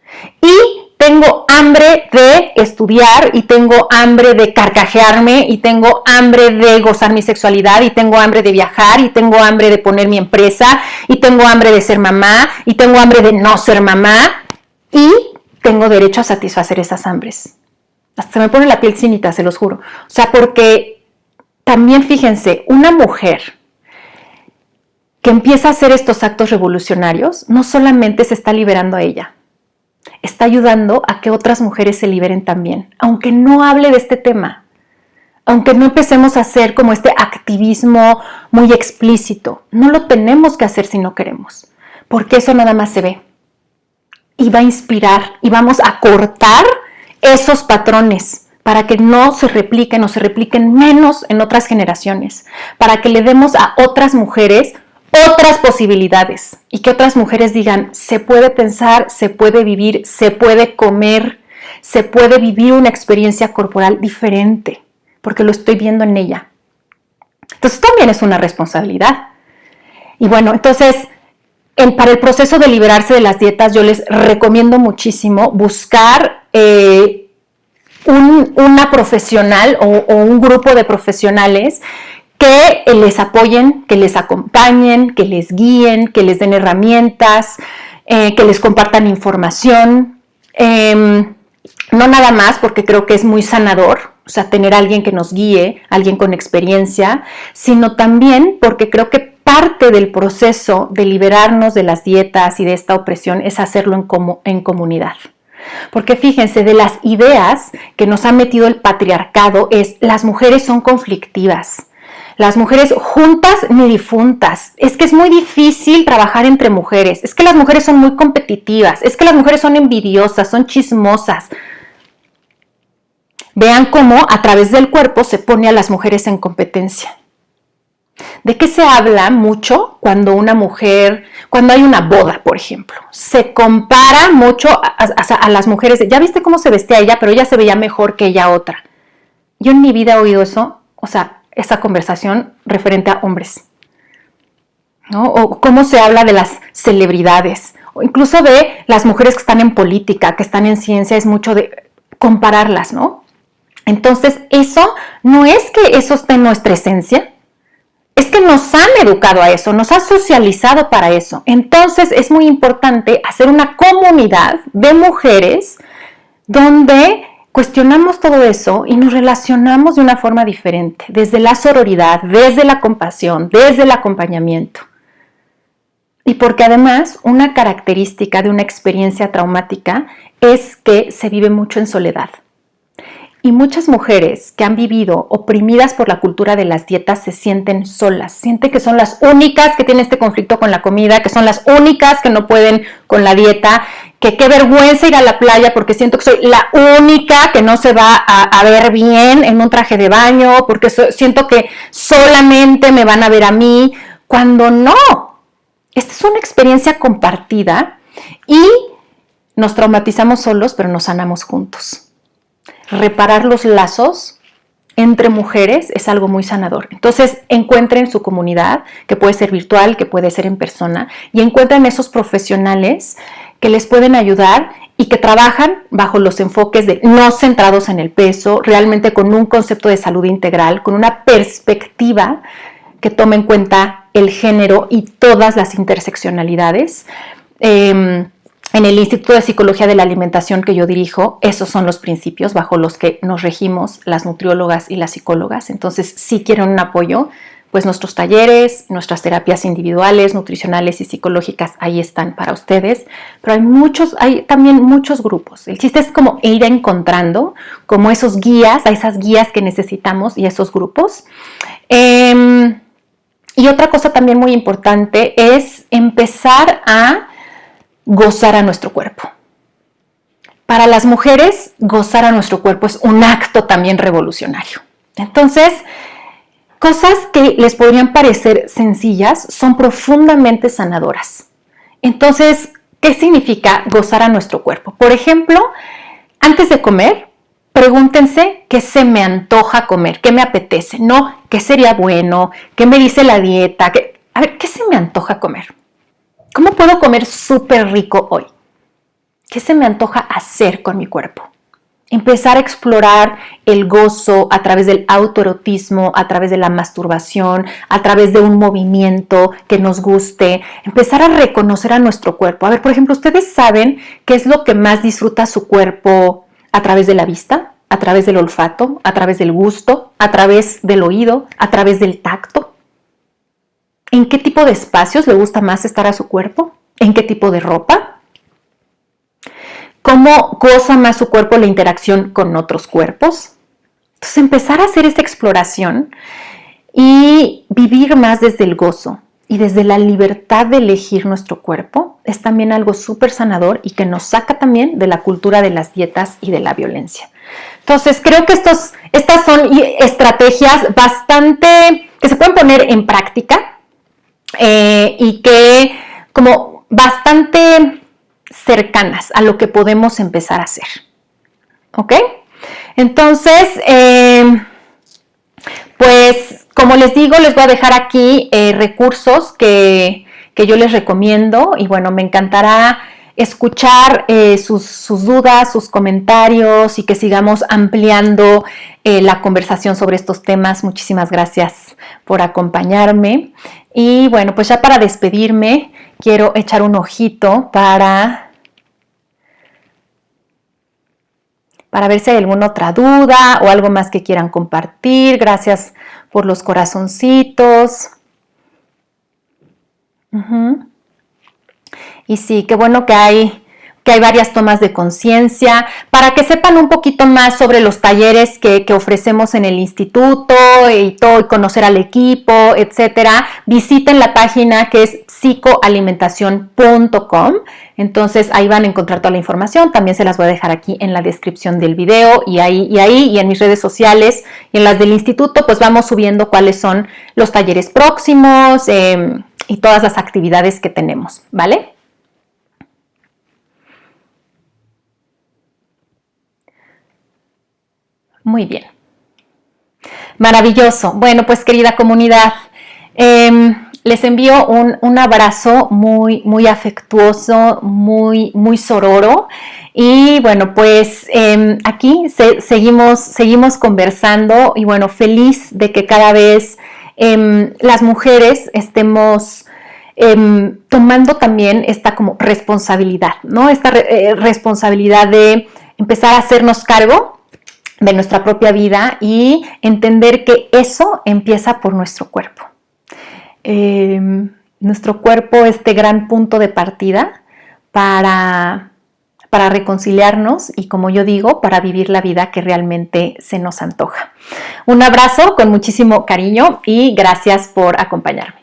Speaker 1: Y tengo hambre de estudiar y tengo hambre de carcajearme y tengo hambre de gozar mi sexualidad y tengo hambre de viajar y tengo hambre de poner mi empresa y tengo hambre de ser mamá y tengo hambre de no ser mamá y tengo derecho a satisfacer esas hambres. Hasta se me pone la piel chinita, se los juro. Porque también fíjense, una mujer que empieza a hacer estos actos revolucionarios, no solamente se está liberando a ella, está ayudando a que otras mujeres se liberen también, aunque no hable de este tema, aunque no empecemos a hacer como este activismo muy explícito. No lo tenemos que hacer si no queremos, porque eso nada más se ve y va a inspirar y vamos a cortar esos patrones para que no se repliquen o se repliquen menos en otras generaciones, para que le demos a otras mujeres otras posibilidades y que otras mujeres digan, se puede pensar, se puede vivir, se puede comer, se puede vivir una experiencia corporal diferente, porque lo estoy viendo en ella. Entonces también es una responsabilidad. Y bueno, entonces, para el proceso de liberarse de las dietas, yo les recomiendo muchísimo buscar una profesional o un grupo de profesionales que les apoyen, que les acompañen, que les guíen, que les den herramientas, que les compartan información. No nada más porque creo que es muy sanador, o sea, tener a alguien que nos guíe, alguien con experiencia, sino también porque creo que parte del proceso de liberarnos de las dietas y de esta opresión es hacerlo en comunidad. Porque fíjense, de las ideas que nos ha metido el patriarcado es las mujeres son conflictivas. Las mujeres juntas ni difuntas. Es que es muy difícil trabajar entre mujeres. Es que las mujeres son muy competitivas. Es que las mujeres son envidiosas, son chismosas. Vean cómo a través del cuerpo se pone a las mujeres en competencia. ¿De qué se habla mucho cuando una mujer, cuando hay una boda, por ejemplo? Se compara mucho a las mujeres. Ya viste cómo se vestía ella, pero ella se veía mejor que ella otra. Yo en mi vida he oído eso, o sea, esa conversación referente a hombres, ¿no? O cómo se habla de las celebridades, o incluso de las mujeres que están en política, que están en ciencia, es mucho de compararlas, ¿no? Entonces, eso no es que eso esté en nuestra esencia, es que nos han educado a eso, nos ha socializado para eso. Entonces, es muy importante hacer una comunidad de mujeres donde cuestionamos todo eso y nos relacionamos de una forma diferente, desde la sororidad, desde la compasión, desde el acompañamiento. Y porque además una característica de una experiencia traumática es que se vive mucho en soledad. Y muchas mujeres que han vivido oprimidas por la cultura de las dietas se sienten solas, sienten que son las únicas que tienen este conflicto con la comida, que son las únicas que no pueden con la dieta, que qué vergüenza ir a la playa porque siento que soy la única que no se va a ver bien en un traje de baño, porque siento que solamente me van a ver a mí, cuando no. Esta es una experiencia compartida y nos traumatizamos solos, pero nos sanamos juntos. Reparar los lazos entre mujeres es algo muy sanador. Entonces, encuentren su comunidad, que puede ser virtual, que puede ser en persona, y encuentren esos profesionales que les pueden ayudar y que trabajan bajo los enfoques de no centrados en el peso, realmente con un concepto de salud integral, con una perspectiva que tome en cuenta el género y todas las interseccionalidades. En el Instituto de Psicología de la Alimentación que yo dirijo, esos son los principios bajo los que nos regimos las nutriólogas y las psicólogas. Entonces, si quieren un apoyo, pues nuestros talleres, nuestras terapias individuales, nutricionales y psicológicas, ahí están para ustedes. Pero hay también muchos grupos. El chiste es como ir encontrando como esos guías, a esas guías que necesitamos y esos grupos. Y otra cosa también muy importante es empezar a gozar a nuestro cuerpo. Para las mujeres, gozar a nuestro cuerpo es un acto también revolucionario. Entonces, cosas que les podrían parecer sencillas son profundamente sanadoras. Entonces, ¿qué significa gozar a nuestro cuerpo? Por ejemplo, antes de comer, pregúntense qué se me antoja comer, qué me apetece, no qué sería bueno, qué me dice la dieta, a ver, ¿qué se me antoja comer? ¿Cómo puedo comer súper rico hoy? ¿Qué se me antoja hacer con mi cuerpo? Empezar a explorar el gozo a través del autoerotismo, a través de la masturbación, a través de un movimiento que nos guste. Empezar a reconocer a nuestro cuerpo. A ver, por ejemplo, ¿ustedes saben qué es lo que más disfruta su cuerpo a través de la vista, a través del olfato, a través del gusto, a través del oído, a través del tacto? ¿En qué tipo de espacios le gusta más estar a su cuerpo? ¿En qué tipo de ropa? ¿Cómo goza más su cuerpo la interacción con otros cuerpos? Entonces, empezar a hacer esta exploración y vivir más desde el gozo y desde la libertad de elegir nuestro cuerpo es también algo súper sanador y que nos saca también de la cultura de las dietas y de la violencia. Entonces, creo que estas son estrategias bastante que se pueden poner en práctica. Y que como bastante cercanas a lo que podemos empezar a hacer. ¿Ok? Entonces, Pues como les digo, les voy a dejar aquí recursos que yo les recomiendo y bueno, me encantará escuchar sus dudas, sus comentarios y que sigamos ampliando la conversación sobre estos temas. Muchísimas gracias por acompañarme. Y bueno, pues ya para despedirme, quiero echar un ojito para ver si hay alguna otra duda o algo más que quieran compartir. Gracias por los corazoncitos. Y sí, qué bueno que hay varias tomas de conciencia. Para que sepan un poquito más sobre los talleres que ofrecemos en el instituto y todo, y conocer al equipo, etcétera, visiten la página que es psicoalimentación.com. Entonces ahí van a encontrar toda la información. También se las voy a dejar aquí en la descripción del video y en mis redes sociales y en las del instituto, pues vamos subiendo cuáles son los talleres próximos y todas las actividades que tenemos, ¿vale? Muy bien. Maravilloso. Bueno, pues querida comunidad, les envío un abrazo muy, muy afectuoso, muy, muy sororo. Y bueno, pues aquí seguimos conversando y bueno, feliz de que cada vez las mujeres estemos tomando también esta como responsabilidad, ¿no? Esta responsabilidad de empezar a hacernos cargo de nuestra propia vida y entender que eso empieza por nuestro cuerpo. Nuestro cuerpo es este gran punto de partida para reconciliarnos y, como yo digo, para vivir la vida que realmente se nos antoja. Un abrazo con muchísimo cariño y gracias por acompañarme.